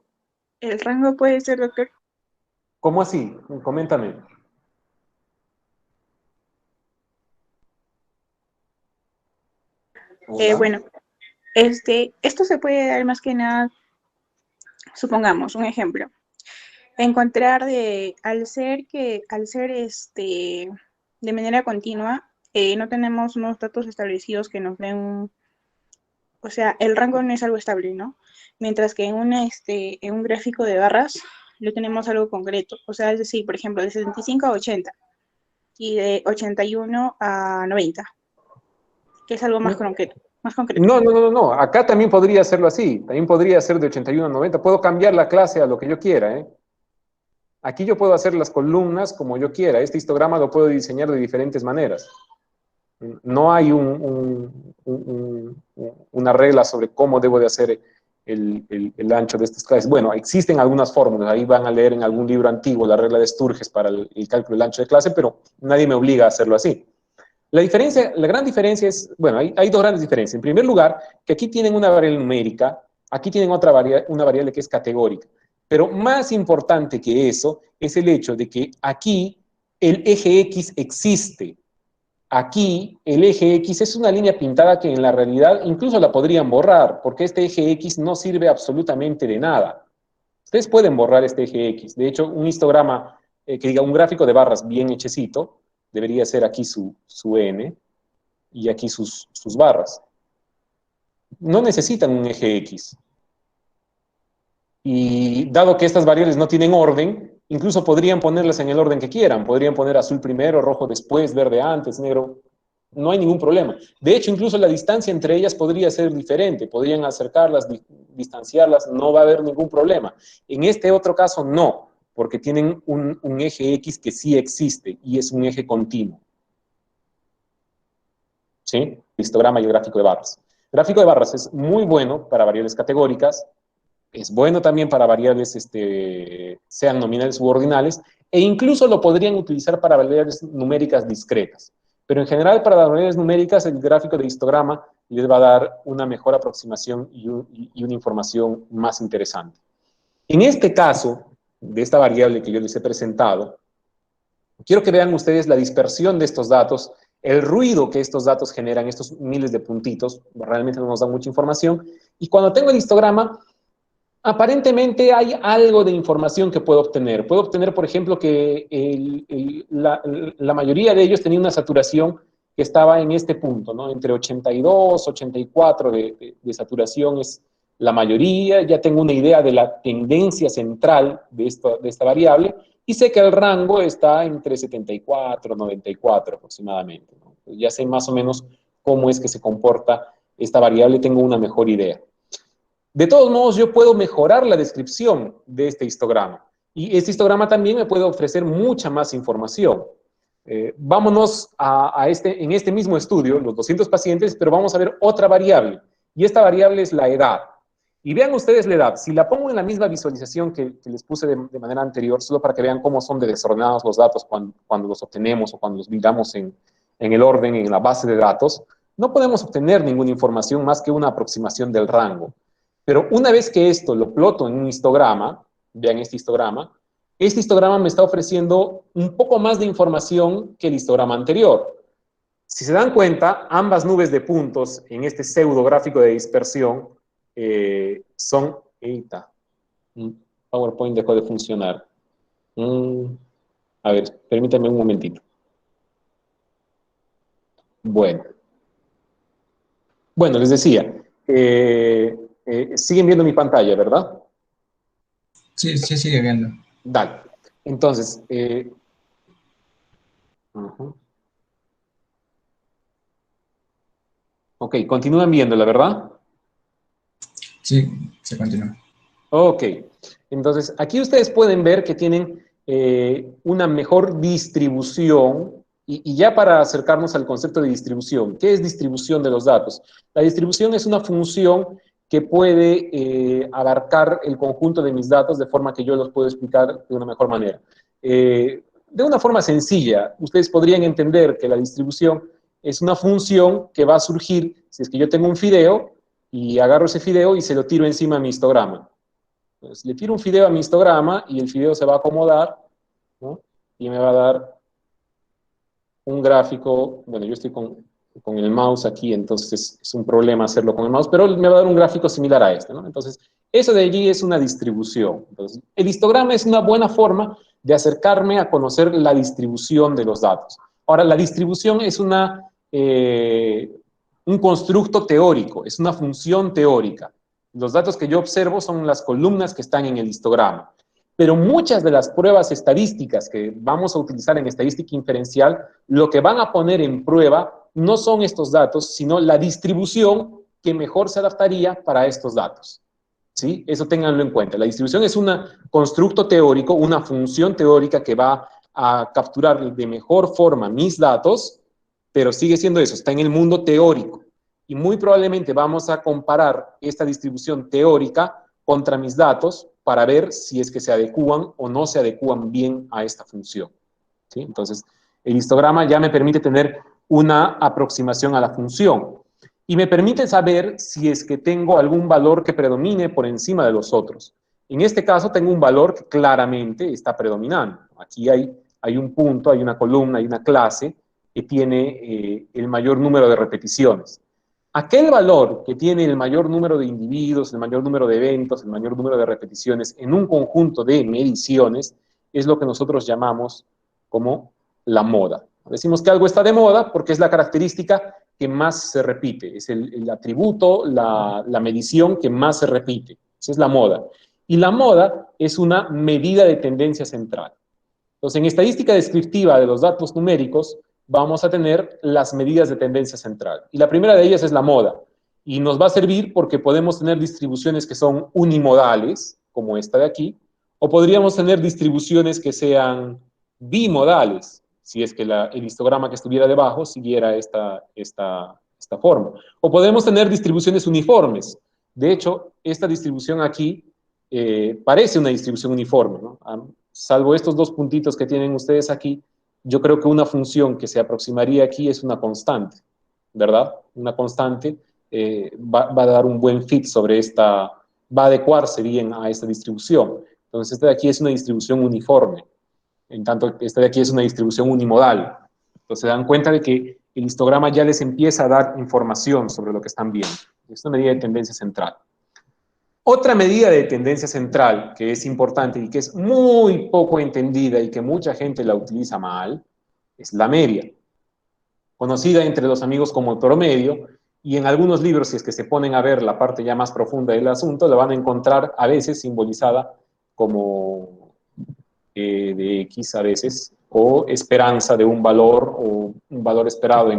Speaker 3: ¿El rango puede ser, doctor?
Speaker 1: ¿Cómo así? Coméntame.
Speaker 3: Bueno, esto se puede dar más que nada, supongamos, un ejemplo. Encontrar al ser de manera continua, no tenemos unos datos establecidos que nos den o sea, el rango no es algo estable, ¿no? Mientras que en un gráfico de barras lo tenemos algo concreto, o sea, es decir, por ejemplo, de 75 a 80 y de 81 a 90, que es algo más concreto.
Speaker 1: No. Acá también podría hacerlo así. También podría ser de 81 a 90. Puedo cambiar la clase a lo que yo quiera, ¿eh? Aquí yo puedo hacer las columnas como yo quiera. Este histograma lo puedo diseñar de diferentes maneras. No hay una regla sobre cómo debo de hacer el ancho de estas clases. Bueno, existen algunas fórmulas. Ahí van a leer en algún libro antiguo la regla de Sturges para el cálculo del ancho de clase, pero nadie me obliga a hacerlo así. La gran diferencia es, bueno, hay dos grandes diferencias. En primer lugar, que aquí tienen una variable numérica, aquí tienen una variable que es categórica. Pero más importante que eso es el hecho de que aquí el eje X existe. Aquí el eje X es una línea pintada que en la realidad incluso la podrían borrar, porque este eje X no sirve absolutamente de nada. Ustedes pueden borrar este eje X. De hecho, un histograma, que diga un gráfico de barras bien hechecito, debería ser aquí su N y aquí sus barras. No necesitan un eje X. Y dado que estas variables no tienen orden, incluso podrían ponerlas en el orden que quieran. Podrían poner azul primero, rojo después, verde antes, negro. No hay ningún problema. De hecho, incluso la distancia entre ellas podría ser diferente. Podrían acercarlas, distanciarlas, no va a haber ningún problema. En este otro caso, no, porque tienen un eje X que sí existe y es un eje continuo. ¿Sí? El histograma y el gráfico de barras. El gráfico de barras es muy bueno para variables categóricas, es bueno también para variables, sean nominales u ordinales, e incluso lo podrían utilizar para variables numéricas discretas. Pero en general, para las variables numéricas, el gráfico de histograma les va a dar una mejor aproximación y una información más interesante. En este caso, de esta variable que yo les he presentado, quiero que vean ustedes la dispersión de estos datos, el ruido que estos datos generan, estos miles de puntitos, realmente no nos dan mucha información, y cuando tengo el histograma, aparentemente hay algo de información que puedo obtener. Puedo obtener, por ejemplo, que la mayoría de ellos tenía una saturación que estaba en este punto, ¿no? Entre 82, 84 de saturación es la mayoría. Ya tengo una idea de la tendencia central de esta variable y sé que el rango está entre 74 y 94 aproximadamente, ¿no? Ya sé más o menos cómo es que se comporta esta variable, tengo una mejor idea. De todos modos, yo puedo mejorar la descripción de este histograma. Y este histograma también me puede ofrecer mucha más información. Vámonos en este mismo estudio, los 200 pacientes, pero vamos a ver otra variable. Y esta variable es la edad. Y vean ustedes la edad. Si la pongo en la misma visualización que les puse de manera anterior, solo para que vean cómo son de desordenados los datos cuando los obtenemos o cuando los miramos en el orden, en la base de datos, no podemos obtener ninguna información más que una aproximación del rango. Pero una vez que esto lo ploto en un histograma, vean este histograma me está ofreciendo un poco más de información que el histograma anterior. Si se dan cuenta, ambas nubes de puntos en este pseudo gráfico de dispersión son... PowerPoint dejó de funcionar. A ver, permítanme un momentito. Bueno, les decía, siguen viendo mi pantalla, ¿verdad?
Speaker 2: Sí, sí, sigue viendo.
Speaker 1: Dale. Entonces, ok, continúan viéndola, ¿verdad?
Speaker 2: Sí, se continúa.
Speaker 1: Ok, entonces aquí ustedes pueden ver que tienen una mejor distribución y ya para acercarnos al concepto de distribución, ¿qué es distribución de los datos? La distribución es una función que puede abarcar el conjunto de mis datos de forma que yo los puedo explicar de una mejor manera. De una forma sencilla, ustedes podrían entender que la distribución es una función que va a surgir si es que yo tengo un fideo y agarro ese fideo y se lo tiro encima a mi histograma. Entonces, le tiro un fideo a mi histograma y el fideo se va a acomodar, ¿no? Y me va a dar un gráfico. Bueno, yo estoy con el mouse aquí, entonces es un problema hacerlo con el mouse, pero me va a dar un gráfico similar a este, ¿no? Entonces, eso de allí es una distribución. Entonces, el histograma es una buena forma de acercarme a conocer la distribución de los datos. Ahora, la distribución es un constructo teórico, es una función teórica. Los datos que yo observo son las columnas que están en el histograma. Pero muchas de las pruebas estadísticas que vamos a utilizar en estadística inferencial, lo que van a poner en prueba no son estos datos, sino la distribución que mejor se adaptaría para estos datos. ¿Sí? Eso ténganlo en cuenta. La distribución es un constructo teórico, una función teórica que va a capturar de mejor forma mis datos, pero sigue siendo eso, está en el mundo teórico. Y muy probablemente vamos a comparar esta distribución teórica contra mis datos para ver si es que se adecúan o no se adecúan bien a esta función. ¿Sí? Entonces, el histograma ya me permite tener una aproximación a la función y me permite saber si es que tengo algún valor que predomine por encima de los otros. En este caso, tengo un valor que claramente está predominando. Aquí hay un punto, hay una columna, hay una clase que tiene el mayor número de repeticiones. Aquel valor que tiene el mayor número de individuos, el mayor número de eventos, el mayor número de repeticiones en un conjunto de mediciones es lo que nosotros llamamos como la moda. Decimos que algo está de moda porque es la característica que más se repite, es el atributo, la medición que más se repite. Esa es la moda. Y la moda es una medida de tendencia central. Entonces, en estadística descriptiva de los datos numéricos, vamos a tener las medidas de tendencia central. Y la primera de ellas es la moda. Y nos va a servir porque podemos tener distribuciones que son unimodales, como esta de aquí, o podríamos tener distribuciones que sean bimodales, si es que el histograma que estuviera debajo siguiera esta forma. O podemos tener distribuciones uniformes. De hecho, esta distribución aquí parece una distribución uniforme, ¿no? Salvo estos dos puntitos que tienen ustedes aquí, yo creo que una función que se aproximaría aquí es una constante, ¿verdad? Una constante va a dar un buen fit sobre esta, va a adecuarse bien a esta distribución. Entonces, esta de aquí es una distribución uniforme, en tanto esta de aquí es una distribución unimodal. Entonces, se dan cuenta de que el histograma ya les empieza a dar información sobre lo que están viendo. Es una medida de tendencia central. Otra medida de tendencia central que es importante y que es muy poco entendida y que mucha gente la utiliza mal es la media, conocida entre los amigos como el promedio, y en algunos libros, si es que se ponen a ver la parte ya más profunda del asunto, la van a encontrar a veces simbolizada como de X a veces, o esperanza de un valor o un valor esperado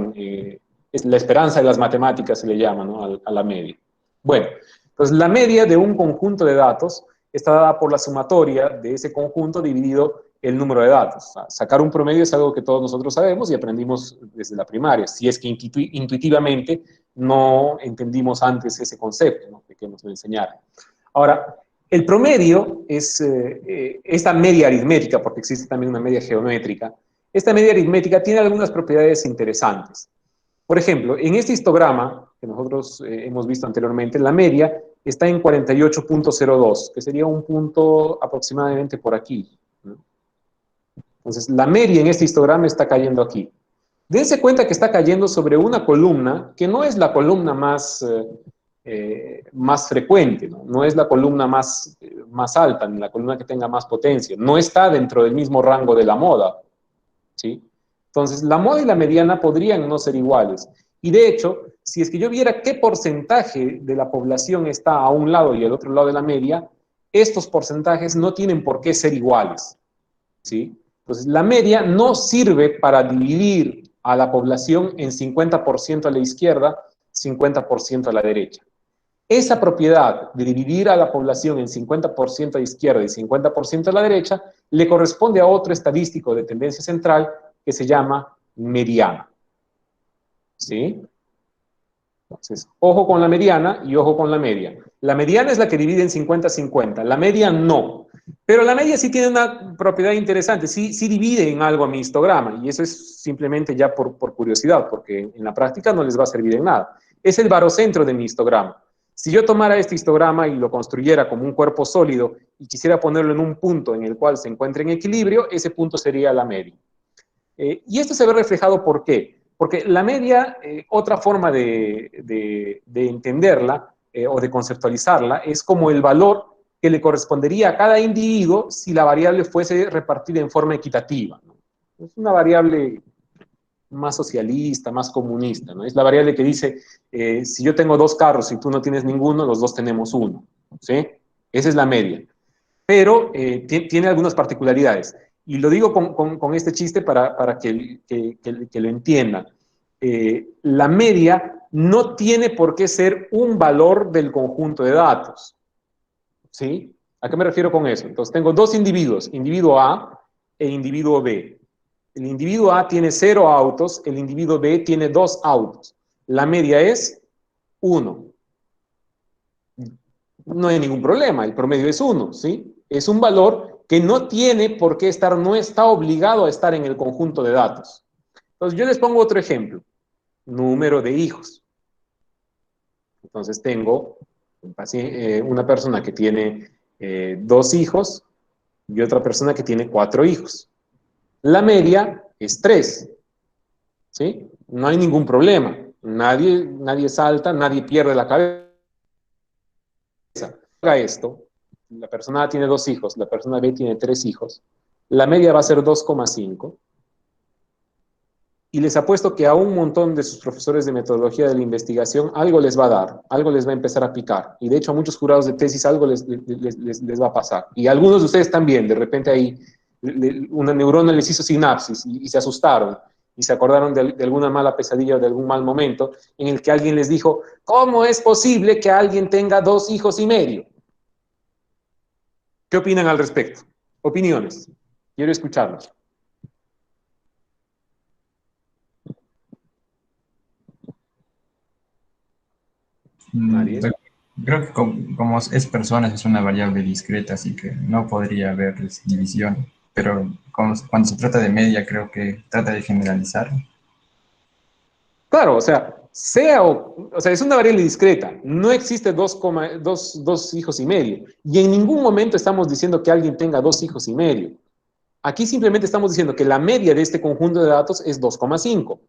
Speaker 1: Es la esperanza de las matemáticas se le llama, ¿no? A la media. Bueno, entonces la media de un conjunto de datos está dada por la sumatoria de ese conjunto dividido el número de datos. O sea, sacar un promedio es algo que todos nosotros sabemos y aprendimos desde la primaria, si es que intuitivamente no entendimos antes ese concepto, ¿no? De que nos lo enseñaron. Ahora, el promedio es esta media aritmética, porque existe también una media geométrica. Esta media aritmética tiene algunas propiedades interesantes. Por ejemplo, en este histograma que nosotros hemos visto anteriormente, la media está en 48.02, que sería un punto aproximadamente por aquí, ¿no? Entonces, la media en este histograma está cayendo aquí. Dense cuenta que está cayendo sobre una columna que no es la columna más frecuente, ¿no? No es la columna más alta, ni la columna que tenga más potencia. No está dentro del mismo rango de la moda, ¿sí? Entonces, la moda y la mediana podrían no ser iguales. Y de hecho, si es que yo viera qué porcentaje de la población está a un lado y al otro lado de la media, estos porcentajes no tienen por qué ser iguales, ¿sí? Entonces, la media no sirve para dividir a la población en 50% a la izquierda, 50% a la derecha. Esa propiedad de dividir a la población en 50% a la izquierda y 50% a la derecha le corresponde a otro estadístico de tendencia central que se llama mediana. ¿Sí? Entonces, ojo con la mediana y ojo con la media. La mediana es la que divide en 50-50, la media no. Pero la media sí tiene una propiedad interesante, sí divide en algo a mi histograma, y eso es simplemente ya por curiosidad, porque en la práctica no les va a servir en nada. Es el barocentro de mi histograma. Si yo tomara este histograma y lo construyera como un cuerpo sólido y quisiera ponerlo en un punto en el cual se encuentre en equilibrio, ese punto sería la media. Y esto se ve reflejado ¿por qué? Porque la media, otra forma de entenderla o de conceptualizarla, es como el valor que le correspondería a cada individuo si la variable fuese repartida en forma equitativa, ¿no? Es una variable más socialista, más comunista, ¿no? Es la variable que dice, si yo tengo 2 carros y tú no tienes ninguno, los dos tenemos uno, ¿sí? Esa es la media. Pero tiene algunas particularidades. Y lo digo con este chiste para que lo entiendan. La media no tiene por qué ser un valor del conjunto de datos, ¿sí? ¿A qué me refiero con eso? Entonces, tengo 2 individuos, individuo A e individuo B. El individuo A tiene 0 autos, el individuo B tiene 2 autos. La media es 1. No hay ningún problema, el promedio es 1, ¿sí? Es un valor que no tiene por qué estar, no está obligado a estar en el conjunto de datos. Entonces, yo les pongo otro ejemplo. Número de hijos. Entonces, tengo una persona que tiene 2 hijos y otra persona que tiene 4 hijos. La media es 3, ¿sí? No hay ningún problema. Nadie salta, nadie pierde la cabeza. Haga esto, la persona A tiene 2 hijos, la persona B tiene 3 hijos, la media va a ser 2,5. Y les apuesto que a un montón de sus profesores de metodología de la investigación algo les va a dar, algo les va a empezar a picar. Y de hecho a muchos jurados de tesis algo les va a pasar. Y a algunos de ustedes también, de repente ahí una neurona les hizo sinapsis y se asustaron. Y se acordaron de alguna mala pesadilla o de algún mal momento en el que alguien les dijo, ¿cómo es posible que alguien tenga 2 hijos y medio? ¿Qué opinan al respecto? Opiniones. Quiero escucharlos. ¿Nadie?
Speaker 2: Creo que como es personas, es una variable discreta, así que no podría haber división. Pero cuando se trata de media, creo que trata de generalizar.
Speaker 1: Claro, o sea, es una variable discreta. No existe 2 hijos y medio. Y en ningún momento estamos diciendo que alguien tenga 2 hijos y medio. Aquí simplemente estamos diciendo que la media de este conjunto de datos es 2,5.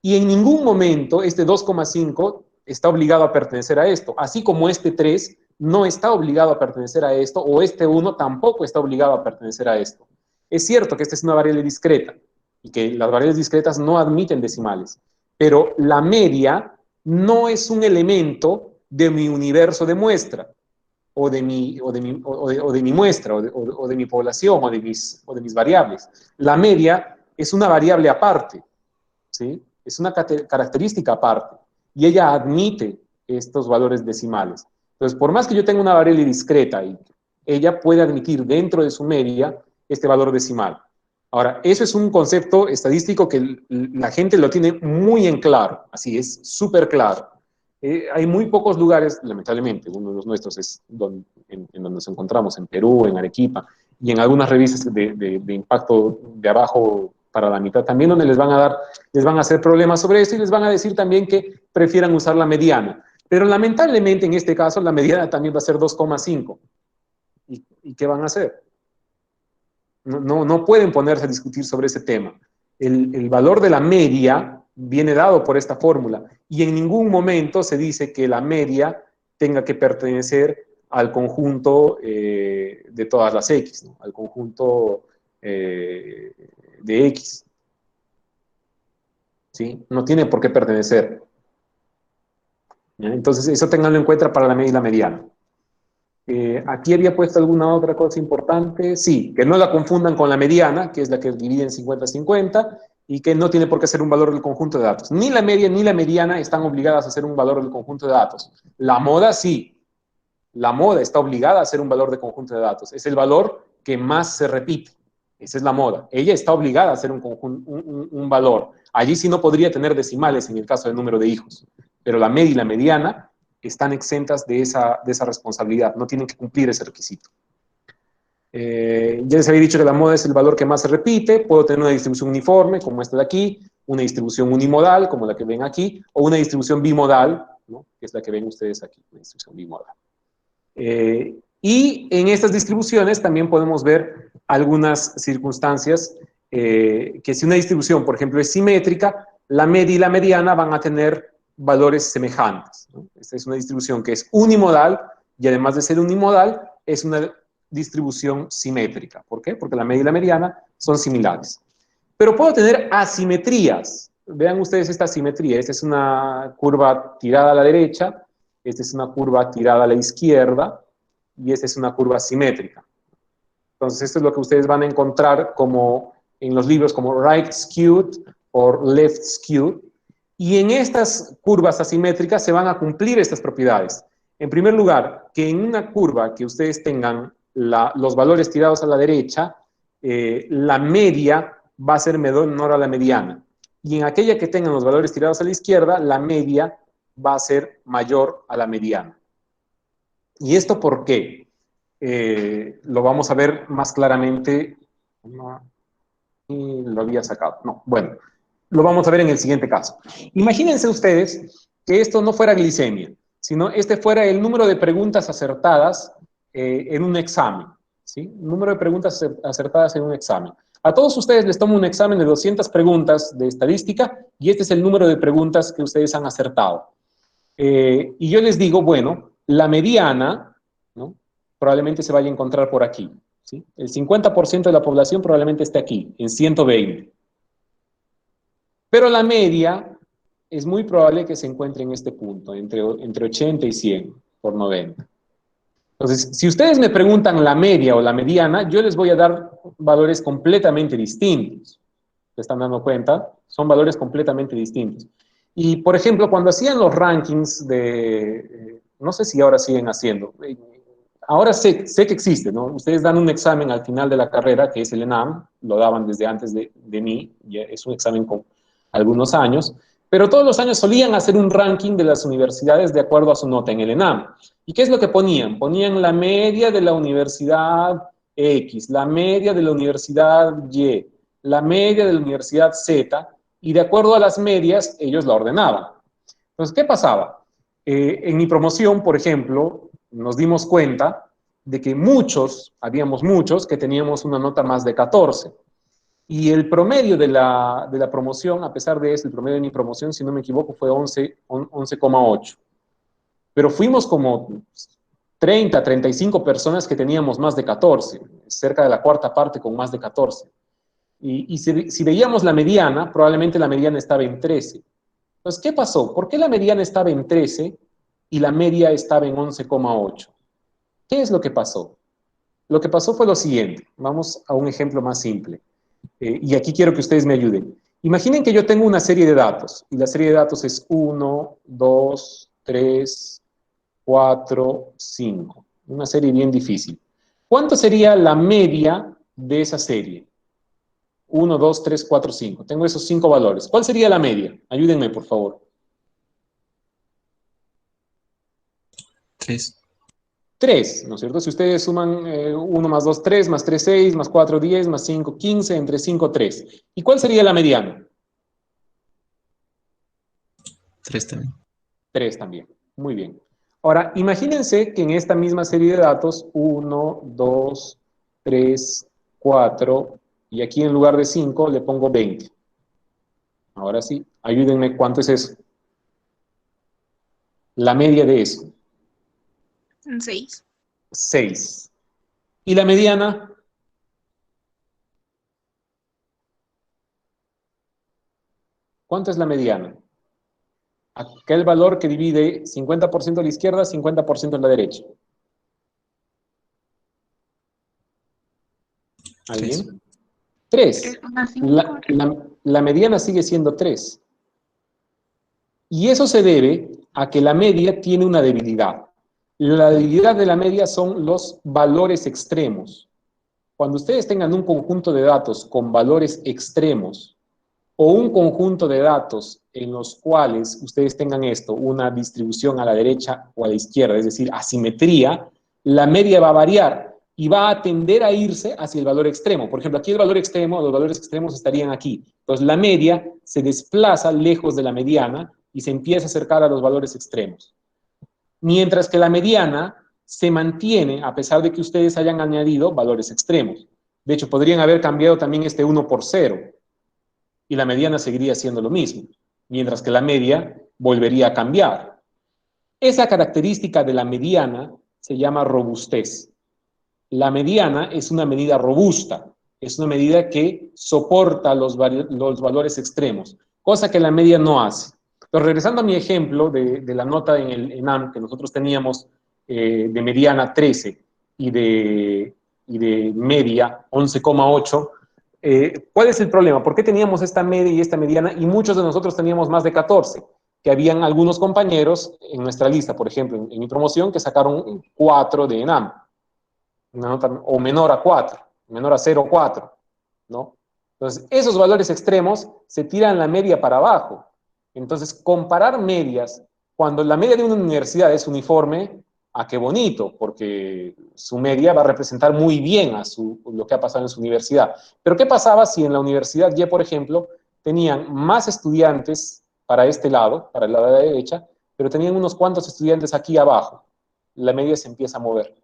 Speaker 1: Y en ningún momento este 2,5 está obligado a pertenecer a esto. Así como este 3 no está obligado a pertenecer a esto, o este 1 tampoco está obligado a pertenecer a esto. Es cierto que esta es una variable discreta y que las variables discretas no admiten decimales. Pero la media no es un elemento de mi universo de muestra, o de mi muestra, o de mi población, o de mis variables. La media es una variable aparte, ¿sí? es una característica aparte, y ella admite estos valores decimales. Entonces, por más que yo tenga una variable discreta, y ella puede admitir dentro de su media este valor decimal. Ahora, eso es un concepto estadístico que la gente lo tiene muy en claro, así es, súper claro. Hay muy pocos lugares, lamentablemente, uno de los nuestros es en donde nos encontramos, en Perú, en Arequipa, y en algunas revistas de impacto de abajo para la mitad también, donde les van a hacer problemas sobre esto y les van a decir también que prefieran usar la mediana. Pero lamentablemente en este caso la mediana también va a ser 2,5. ¿Y qué van a hacer? No pueden ponerse a discutir sobre ese tema. El valor de la media viene dado por esta fórmula y en ningún momento se dice que la media tenga que pertenecer al conjunto de todas las X, ¿no? Al conjunto de X. ¿Sí? No tiene por qué pertenecer. ¿Ya? Entonces, eso tenganlo en cuenta para la media y la mediana. Aquí había puesto alguna otra cosa importante. Sí, que no la confundan con la mediana, que es la que divide en 50-50, y que no tiene por qué ser un valor del conjunto de datos. Ni la media ni la mediana están obligadas a ser un valor del conjunto de datos. La moda sí. La moda está obligada a ser un valor de conjunto de datos. Es el valor que más se repite. Esa es la moda. Ella está obligada a ser un valor. Allí sí no podría tener decimales en el caso del número de hijos. Pero la media y la mediana están exentas de esa responsabilidad, no tienen que cumplir ese requisito. Ya les había dicho que la moda es el valor que más se repite, puedo tener una distribución uniforme, como esta de aquí, una distribución unimodal, como la que ven aquí, o una distribución bimodal, ¿no? Que es la que ven ustedes aquí, una distribución bimodal. Y en estas distribuciones también podemos ver algunas circunstancias que si una distribución, por ejemplo, es simétrica, la media y la mediana van a tener valores semejantes, ¿no? Esta es una distribución que es unimodal y además de ser unimodal, es una distribución simétrica. ¿Por qué? Porque la media y la mediana son similares. Pero puedo tener asimetrías. Vean ustedes esta asimetría. Esta es una curva tirada a la derecha, esta es una curva tirada a la izquierda y esta es una curva simétrica. Entonces, esto es lo que ustedes van a encontrar como en los libros como right skewed o left skewed. Y en estas curvas asimétricas se van a cumplir estas propiedades. En primer lugar, que en una curva que ustedes tengan los valores tirados a la derecha, la media va a ser menor a la mediana. Y en aquella que tengan los valores tirados a la izquierda, la media va a ser mayor a la mediana. ¿Y esto por qué? Lo vamos a ver más claramente. Lo había sacado. No, bueno. Lo vamos a ver en el siguiente caso. Imagínense ustedes que esto no fuera glicemia, sino este fuera el número de preguntas acertadas en un examen, ¿sí? Número de preguntas acertadas en un examen. A todos ustedes les tomo un examen de 200 preguntas de estadística y este es el número de preguntas que ustedes han acertado. Y yo les digo, bueno, la mediana, ¿no? Probablemente se vaya a encontrar por aquí, ¿sí? El 50% de la población probablemente esté aquí, en 120. Pero la media es muy probable que se encuentre en este punto, entre 80 y 100 por 90. Entonces, si ustedes me preguntan la media o la mediana, yo les voy a dar valores completamente distintos. ¿Se están dando cuenta? Son valores completamente distintos. Y, por ejemplo, cuando hacían los rankings no sé si ahora siguen haciendo, ahora sé que existe, ¿no? Ustedes dan un examen al final de la carrera, que es el ENAM, lo daban desde antes de mí, ya es un examen con algunos años, pero todos los años solían hacer un ranking de las universidades de acuerdo a su nota en el ENAM. ¿Y qué es lo que ponían? Ponían la media de la universidad X, la media de la universidad Y, la media de la universidad Z, y de acuerdo a las medias, ellos la ordenaban. Entonces, ¿qué pasaba? En mi promoción, por ejemplo, nos dimos cuenta de que habíamos muchos que teníamos una nota más de 14. Y el promedio de la promoción, a pesar de eso, el promedio de mi promoción, si no me equivoco, fue 11,8. Pero fuimos como 30, 35 personas que teníamos más de 14, cerca de la cuarta parte con más de 14. Y si veíamos la mediana, probablemente la mediana estaba en 13. Entonces, ¿qué pasó? ¿Por qué la mediana estaba en 13 y la media estaba en 11,8? ¿Qué es lo que pasó? Lo que pasó fue lo siguiente. Vamos a un ejemplo más simple. Y aquí quiero que ustedes me ayuden. Imaginen que yo tengo una serie de datos, y la serie de datos es 1, 2, 3, 4, 5. Una serie bien difícil. ¿Cuánto sería la media de esa serie? 1, 2, 3, 4, 5. Tengo esos 5 valores. ¿Cuál sería la media? Ayúdenme, por favor.
Speaker 2: 3.
Speaker 1: 3, ¿no es cierto? Si ustedes suman 1 más 2, 3, más 3, 6, más 4, 10, más 5, 15, entre 5, 3. ¿Y cuál sería la mediana?
Speaker 2: 3 también.
Speaker 1: 3 también. Muy bien. Ahora, imagínense que en esta misma serie de datos, 1, 2, 3, 4, y aquí en lugar de 5 le pongo 20. Ahora sí, ayúdenme, ¿cuánto es eso? La media de eso.
Speaker 3: Un 6.
Speaker 1: 6. ¿Y la mediana? ¿Cuánto es la mediana? Aquel valor que divide 50% a la izquierda, 50% a la derecha. ¿Alguien? 3.
Speaker 3: 3,5.
Speaker 1: La mediana sigue siendo 3. Y eso se debe a que la media tiene una debilidad. La debilidad de la media son los valores extremos. Cuando ustedes tengan un conjunto de datos con valores extremos, o un conjunto de datos en los cuales ustedes tengan esto, una distribución a la derecha o a la izquierda, es decir, asimetría, la media va a variar y va a tender a irse hacia el valor extremo. Por ejemplo, aquí el valor extremo, los valores extremos estarían aquí. Entonces, la media se desplaza lejos de la mediana y se empieza a acercar a los valores extremos. Mientras que la mediana se mantiene a pesar de que ustedes hayan añadido valores extremos. De hecho, podrían haber cambiado también este 1 por 0 y la mediana seguiría siendo lo mismo, mientras que la media volvería a cambiar. Esa característica de la mediana se llama robustez. La mediana es una medida robusta, es una medida que soporta los valores extremos, cosa que la media no hace. Entonces, regresando a mi ejemplo de la nota en el ENAM que nosotros teníamos de mediana 13 y de media 11,8, ¿cuál es el problema? ¿Por qué teníamos esta media y esta mediana y muchos de nosotros teníamos más de 14? Que habían algunos compañeros en nuestra lista, por ejemplo, en mi promoción, que sacaron 4 de ENAM, una nota, o menor a 4, menor a 0,4, ¿no? Entonces, esos valores extremos se tiran la media para abajo. Entonces, comparar medias, cuando la media de una universidad es uniforme, ¡ah, qué bonito! Porque su media va a representar muy bien a lo que ha pasado en su universidad. Pero, ¿qué pasaba si en la Universidad Y, por ejemplo, tenían más estudiantes para este lado, para el lado de la derecha, pero tenían unos cuantos estudiantes aquí abajo? La media se empieza a mover.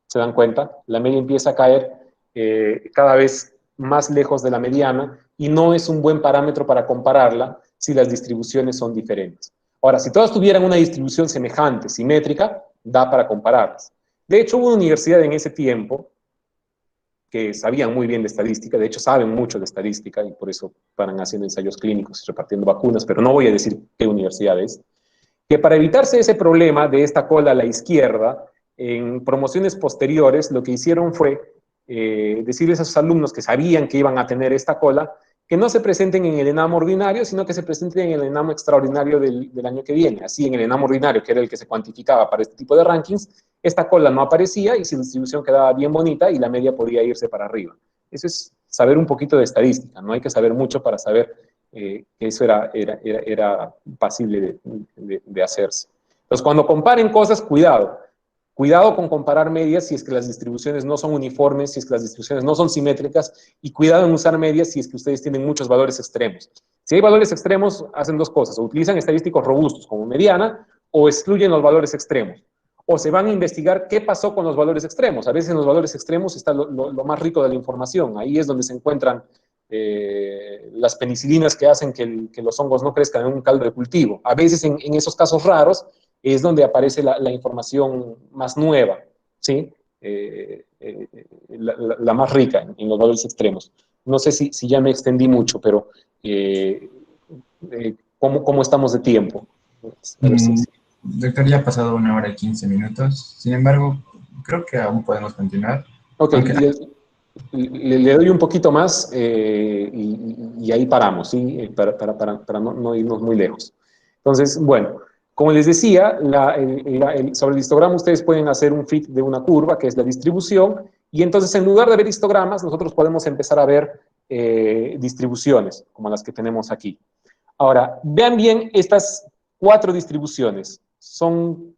Speaker 1: ¿Se dan cuenta? La media empieza a caer cada vez más lejos de la mediana y no es un buen parámetro para compararla si las distribuciones son diferentes. Ahora, si todas tuvieran una distribución semejante, simétrica, da para compararlas. De hecho, hubo una universidad en ese tiempo que sabían muy bien de estadística, de hecho saben mucho de estadística y por eso paran haciendo ensayos clínicos y repartiendo vacunas, pero no voy a decir qué universidad es, que para evitarse ese problema de esta cola a la izquierda, en promociones posteriores lo que hicieron fue decirles a sus alumnos que sabían que iban a tener esta cola, que no se presenten en el ENAM ordinario, sino que se presenten en el ENAM extraordinario del año que viene. Así, en el ENAM ordinario, que era el que se cuantificaba para este tipo de rankings, esta cola no aparecía y su distribución quedaba bien bonita y la media podía irse para arriba. Eso es saber un poquito de estadística, no hay que saber mucho para saber que eso era pasible de hacerse. Entonces, cuando comparen cosas, cuidado. Cuidado con comparar medias si es que las distribuciones no son uniformes, si es que las distribuciones no son simétricas, y cuidado en usar medias si es que ustedes tienen muchos valores extremos. Si hay valores extremos, hacen dos cosas: o utilizan estadísticos robustos como mediana, o excluyen los valores extremos. O se van a investigar qué pasó con los valores extremos. A veces en los valores extremos está lo más rico de la información. Ahí es donde se encuentran las penicilinas que hacen que los hongos no crezcan en un caldo de cultivo. A veces en esos casos raros es donde aparece la información más nueva, ¿sí? La más rica en los valores extremos. No sé si ya me extendí mucho, pero ¿cómo estamos de tiempo? A ver si...
Speaker 2: Doctor, ya ha pasado 1 hora y 15 minutos. Sin embargo, creo que aún podemos continuar.
Speaker 1: Ok,
Speaker 2: Aunque,
Speaker 1: le doy un poquito más y ahí paramos, ¿sí? Para no irnos muy lejos. Entonces, bueno, como les decía, sobre el histograma ustedes pueden hacer un fit de una curva, que es la distribución, y entonces en lugar de ver histogramas, nosotros podemos empezar a ver distribuciones, como las que tenemos aquí. Ahora, vean bien estas 4 distribuciones. Son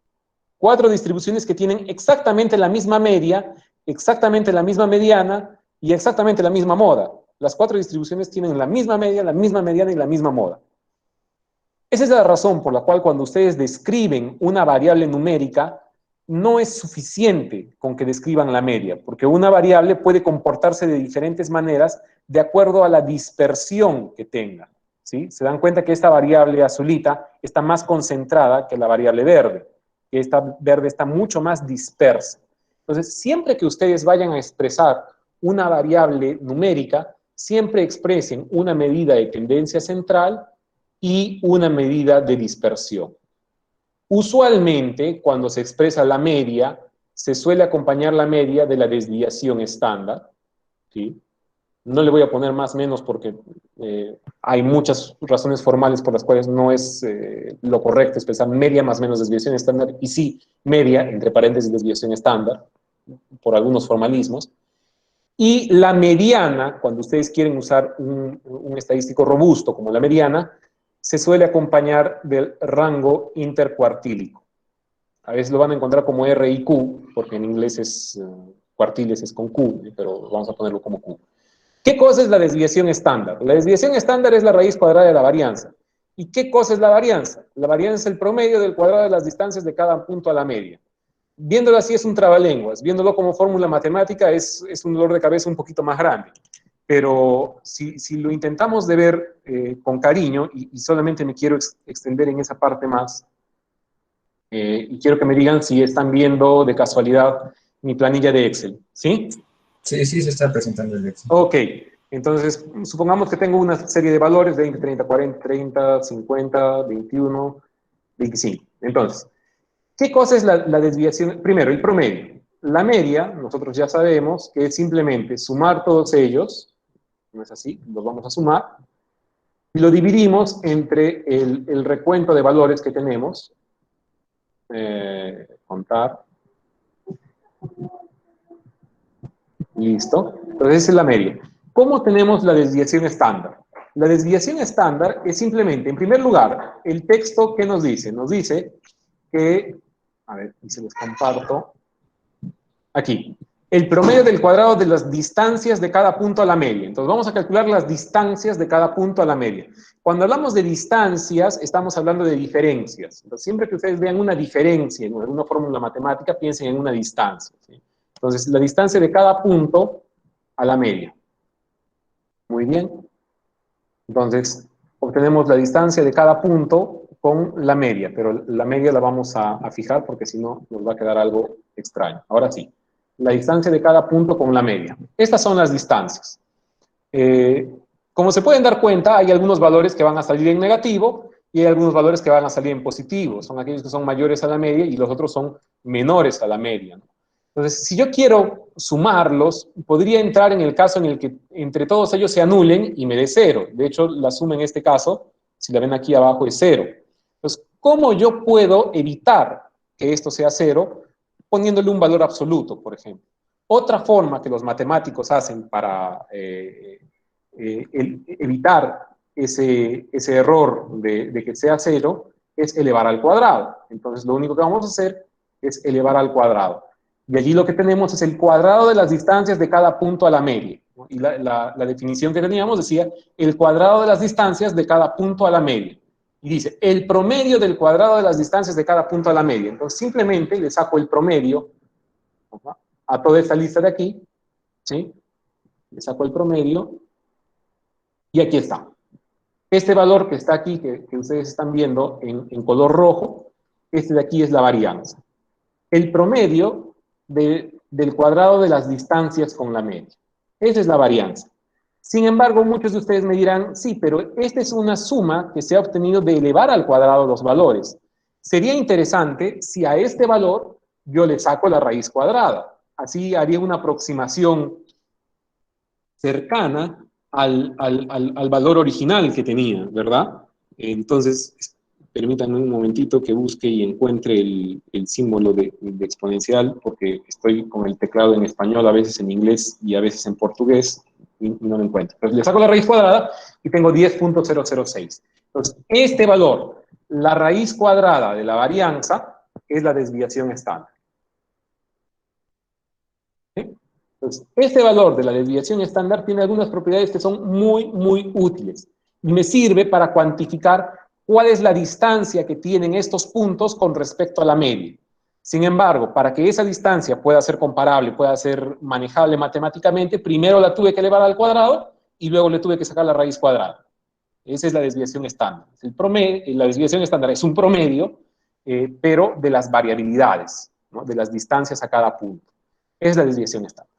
Speaker 1: 4 distribuciones que tienen exactamente la misma media, exactamente la misma mediana y exactamente la misma moda. Las 4 distribuciones tienen la misma media, la misma mediana y la misma moda. Esa es la razón por la cual cuando ustedes describen una variable numérica, no es suficiente con que describan la media, porque una variable puede comportarse de diferentes maneras de acuerdo a la dispersión que tenga, ¿sí? Se dan cuenta que esta variable azulita está más concentrada que la variable verde, que esta verde está mucho más dispersa. Entonces, siempre que ustedes vayan a expresar una variable numérica, siempre expresen una medida de tendencia central y una medida de dispersión. Usualmente, cuando se expresa la media, se suele acompañar la media de la desviación estándar, ¿sí? No le voy a poner más o menos porque hay muchas razones formales por las cuales no es lo correcto expresar media más menos desviación estándar, y sí, media, entre paréntesis, desviación estándar, por algunos formalismos. Y la mediana, cuando ustedes quieren usar un estadístico robusto como la mediana, se suele acompañar del rango intercuartílico. A veces lo van a encontrar como R y Q, porque en inglés es cuartiles es con Q, pero vamos a ponerlo como Q. ¿Qué cosa es la desviación estándar? La desviación estándar es la raíz cuadrada de la varianza. ¿Y qué cosa es la varianza? La varianza es el promedio del cuadrado de las distancias de cada punto a la media. Viéndolo así es un trabalenguas, viéndolo como fórmula matemática es un dolor de cabeza un poquito más grande. Pero si lo intentamos de ver con cariño, y solamente me quiero extender en esa parte más, y quiero que me digan si están viendo de casualidad mi planilla de Excel, ¿sí?
Speaker 2: Sí, sí, se está presentando el Excel.
Speaker 1: Ok, entonces supongamos que tengo una serie de valores, 20, 30, 40, 30, 50, 21, 25. Entonces, ¿qué cosa es la desviación? Primero, el promedio. La media, nosotros ya sabemos que es simplemente sumar todos ellos, no es así, los vamos a sumar, y lo dividimos entre el recuento de valores que tenemos, contar, listo, entonces esa es la media. ¿Cómo tenemos la desviación estándar? La desviación estándar es simplemente, en primer lugar, el texto que nos dice. Nos dice que, a ver, y se los comparto, aquí, el promedio del cuadrado de las distancias de cada punto a la media. Entonces vamos a calcular las distancias de cada punto a la media. Cuando hablamos de distancias, estamos hablando de diferencias. Entonces siempre que ustedes vean una diferencia en alguna fórmula matemática, piensen en una distancia, ¿sí? Entonces la distancia de cada punto a la media. Muy bien. Entonces obtenemos la distancia de cada punto con la media, pero la media la vamos a fijar porque si no nos va a quedar algo extraño. Ahora sí. La distancia de cada punto con la media. Estas son las distancias. Como se pueden dar cuenta, hay algunos valores que van a salir en negativo y hay algunos valores que van a salir en positivo. Son aquellos que son mayores a la media y los otros son menores a la media, ¿no? Entonces, si yo quiero sumarlos, podría entrar en el caso en el que entre todos ellos se anulen y me dé 0. De hecho, la suma en este caso, si la ven aquí abajo, es 0. Entonces, ¿cómo yo puedo evitar que esto sea 0? Poniéndole un valor absoluto, por ejemplo. Otra forma que los matemáticos hacen para evitar ese error de que sea 0 es elevar al cuadrado. Entonces, lo único que vamos a hacer es elevar al cuadrado. Y allí lo que tenemos es el cuadrado de las distancias de cada punto a la media, ¿no? Y la definición que teníamos decía el cuadrado de las distancias de cada punto a la media. Y dice, el promedio del cuadrado de las distancias de cada punto a la media. Entonces, simplemente le saco el promedio a toda esta lista de aquí, ¿sí? Le saco el promedio y aquí está. Este valor que está aquí, que ustedes están viendo en color rojo, este de aquí es la varianza. El promedio del cuadrado de las distancias con la media. Esa es la varianza. Sin embargo, muchos de ustedes me dirán, sí, pero esta es una suma que se ha obtenido de elevar al cuadrado los valores. Sería interesante si a este valor yo le saco la raíz cuadrada. Así haría una aproximación cercana al valor original que tenía, ¿verdad? Entonces, permítanme un momentito que busque y encuentre el símbolo de exponencial, porque estoy con el teclado en español, a veces en inglés y a veces en portugués, y no lo encuentro. Entonces, le saco la raíz cuadrada y tengo 10.006. Entonces, este valor, la raíz cuadrada de la varianza, es la desviación estándar. ¿Sí? Entonces, este valor de la desviación estándar tiene algunas propiedades que son muy útiles y me sirve para cuantificar cuál es la distancia que tienen estos puntos con respecto a la media. Sin embargo, para que esa distancia pueda ser comparable, pueda ser manejable matemáticamente, primero la tuve que elevar al cuadrado y luego le tuve que sacar la raíz cuadrada. Esa es la desviación estándar. El promedio, la desviación estándar es un promedio, pero de las variabilidades, ¿no? De las distancias a cada punto. Es la desviación estándar.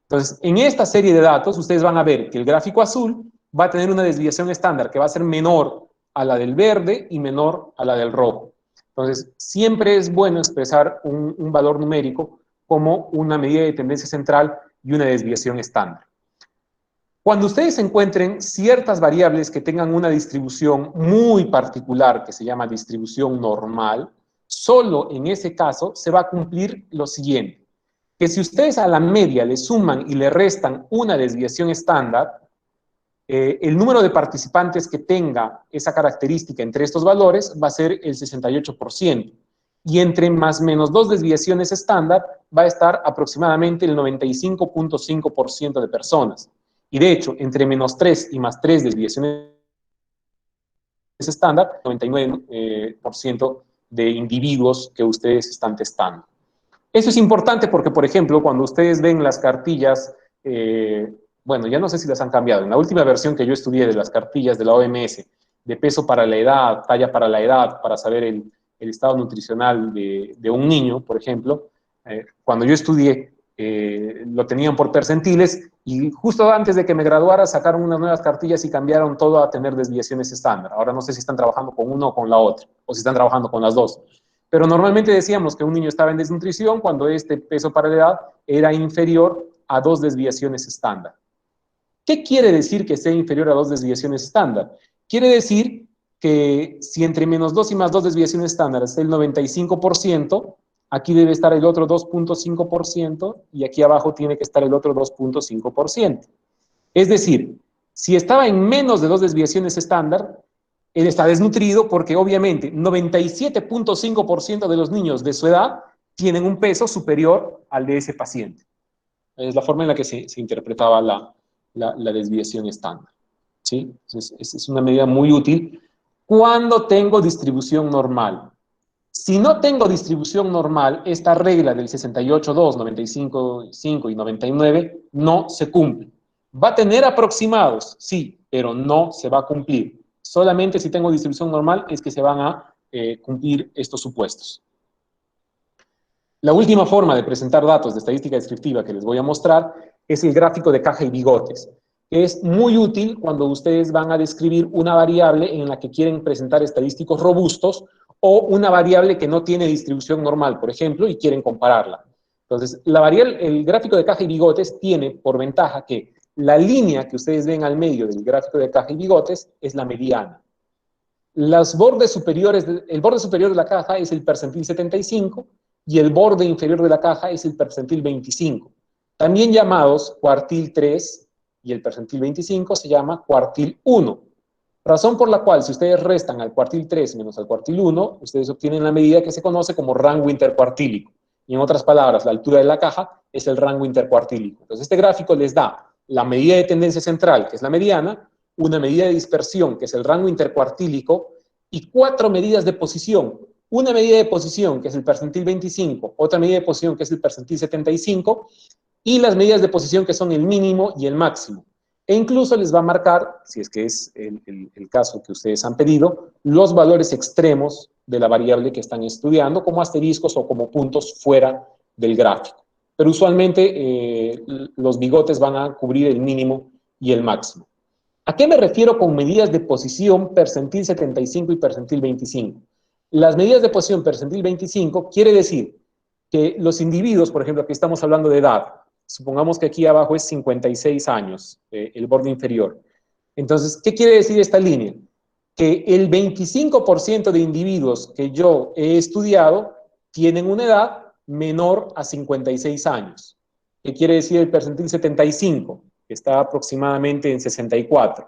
Speaker 1: Entonces, en esta serie de datos, ustedes van a ver que el gráfico azul va a tener una desviación estándar que va a ser menor a la del verde y menor a la del rojo. Entonces, siempre es bueno expresar un valor numérico como una medida de tendencia central y una desviación estándar. Cuando ustedes encuentren ciertas variables que tengan una distribución muy particular, que se llama distribución normal, solo en ese caso se va a cumplir lo siguiente: que si ustedes a la media le suman y le restan una desviación estándar, el número de participantes que tenga esa característica entre estos valores va a ser el 68%. Y entre más menos dos desviaciones estándar va a estar aproximadamente el 95.5% de personas. Y de hecho, entre menos 3 y más 3 desviaciones estándar, 99% de individuos que ustedes están testando. Eso es importante porque, por ejemplo, cuando ustedes ven las cartillas, bueno, ya no sé si las han cambiado. En la última versión que yo estudié de las cartillas de la OMS, de peso para la edad, talla para la edad, para saber el estado nutricional de un niño, por ejemplo, cuando yo estudié, lo tenían por percentiles y justo antes de que me graduara sacaron unas nuevas cartillas y cambiaron todo a tener desviaciones estándar. Ahora no sé si están trabajando con uno o con la otra, o si están trabajando con las dos. Pero normalmente decíamos que un niño estaba en desnutrición cuando este peso para la edad era inferior a 2 desviaciones estándar. ¿Qué quiere decir que sea inferior a 2 desviaciones estándar? Quiere decir que si entre menos 2 y más 2 desviaciones estándar es el 95%, aquí debe estar el otro 2.5% y aquí abajo tiene que estar el otro 2.5%. Es decir, si estaba en menos de 2 desviaciones estándar, él está desnutrido porque obviamente 97.5% de los niños de su edad tienen un peso superior al de ese paciente. Es la forma en la que se interpretaba la desviación estándar. ¿Sí? Es una medida muy útil cuando tengo distribución normal. Si no tengo distribución normal, esta regla del 68,2, 95,5 y 99 no se cumple. ¿Va a tener aproximados? Sí, pero no se va a cumplir. Solamente si tengo distribución normal es que se van a cumplir estos supuestos. La última forma de presentar datos de estadística descriptiva que les voy a mostrar es el gráfico de caja y bigotes, que es muy útil cuando ustedes van a describir una variable en la que quieren presentar estadísticos robustos o una variable que no tiene distribución normal, por ejemplo, y quieren compararla. Entonces, el gráfico de caja y bigotes tiene por ventaja que la línea que ustedes ven al medio del gráfico de caja y bigotes es la mediana. Los bordes superiores, el borde superior de la caja es el percentil 75 y el borde inferior de la caja es el percentil 25. También llamados cuartil 3 y el percentil 25 se llama cuartil 1. Razón por la cual si ustedes restan al cuartil 3 menos al cuartil 1, ustedes obtienen la medida que se conoce como rango intercuartílico. Y en otras palabras, la altura de la caja es el rango intercuartílico. Entonces este gráfico les da la medida de tendencia central, que es la mediana, una medida de dispersión, que es el rango intercuartílico, y 4 medidas de posición. Una medida de posición, que es el percentil 25, otra medida de posición, que es el percentil 75, y las medidas de posición, que son el mínimo y el máximo. E incluso les va a marcar, si es que es el caso que ustedes han pedido, los valores extremos de la variable que están estudiando, como asteriscos o como puntos fuera del gráfico. Pero usualmente los bigotes van a cubrir el mínimo y el máximo. ¿A qué me refiero con medidas de posición percentil 75 y percentil 25? Las medidas de posición percentil 25 quiere decir que los individuos, por ejemplo, aquí estamos hablando de edad, Supongamos que aquí abajo es 56 años, el borde inferior. Entonces, ¿qué quiere decir esta línea? Que el 25% de individuos que yo he estudiado tienen una edad menor a 56 años. ¿Qué quiere decir el percentil 75? Que está aproximadamente en 64.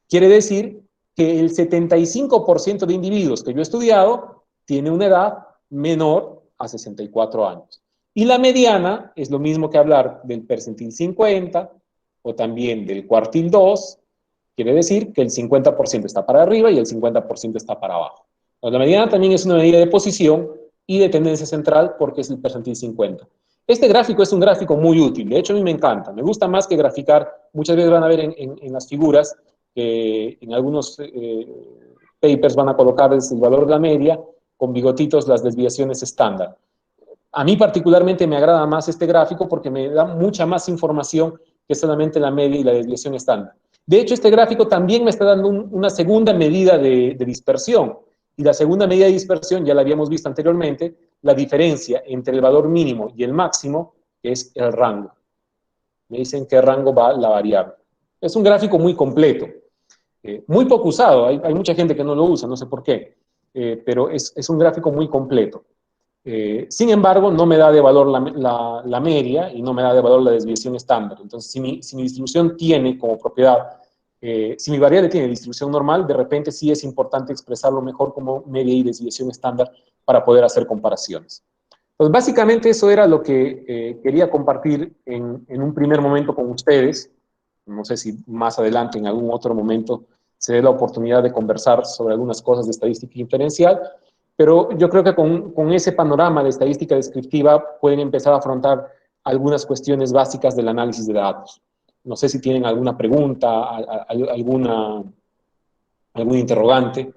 Speaker 1: Quiere decir que el 75% de individuos que yo he estudiado tiene una edad menor a 64 años. Y la mediana es lo mismo que hablar del percentil 50 o también del cuartil 2. Quiere decir que el 50% está para arriba y el 50% está para abajo. La mediana también es una medida de posición y de tendencia central porque es el percentil 50. Este gráfico es un gráfico muy útil. De hecho, a mí me encanta. Me gusta más que graficar. Muchas veces van a ver en las figuras que en algunos papers van a colocar el valor de la media con bigotitos las desviaciones estándar. A mí particularmente me agrada más este gráfico porque me da mucha más información que solamente la media y la desviación estándar. De hecho, este gráfico también me está dando una segunda medida de dispersión. Y la segunda medida de dispersión, ya la habíamos visto anteriormente, la diferencia entre el valor mínimo y el máximo, que es el rango. Me dicen qué rango va la variable. Es un gráfico muy completo, muy poco usado. Hay mucha gente que no lo usa, no sé por qué, pero es un gráfico muy completo. Sin embargo, no me da de valor la media y no me da de valor la desviación estándar. Entonces, si mi distribución tiene como propiedad, si mi variable tiene distribución normal, de repente sí es importante expresarlo mejor como media y desviación estándar para poder hacer comparaciones. Entonces, básicamente eso era lo que quería compartir en un primer momento con ustedes. No sé si más adelante, en algún otro momento, se dé la oportunidad de conversar sobre algunas cosas de estadística inferencial. Pero yo creo que con ese panorama de estadística descriptiva pueden empezar a afrontar algunas cuestiones básicas del análisis de datos. No sé si tienen alguna pregunta, algún interrogante.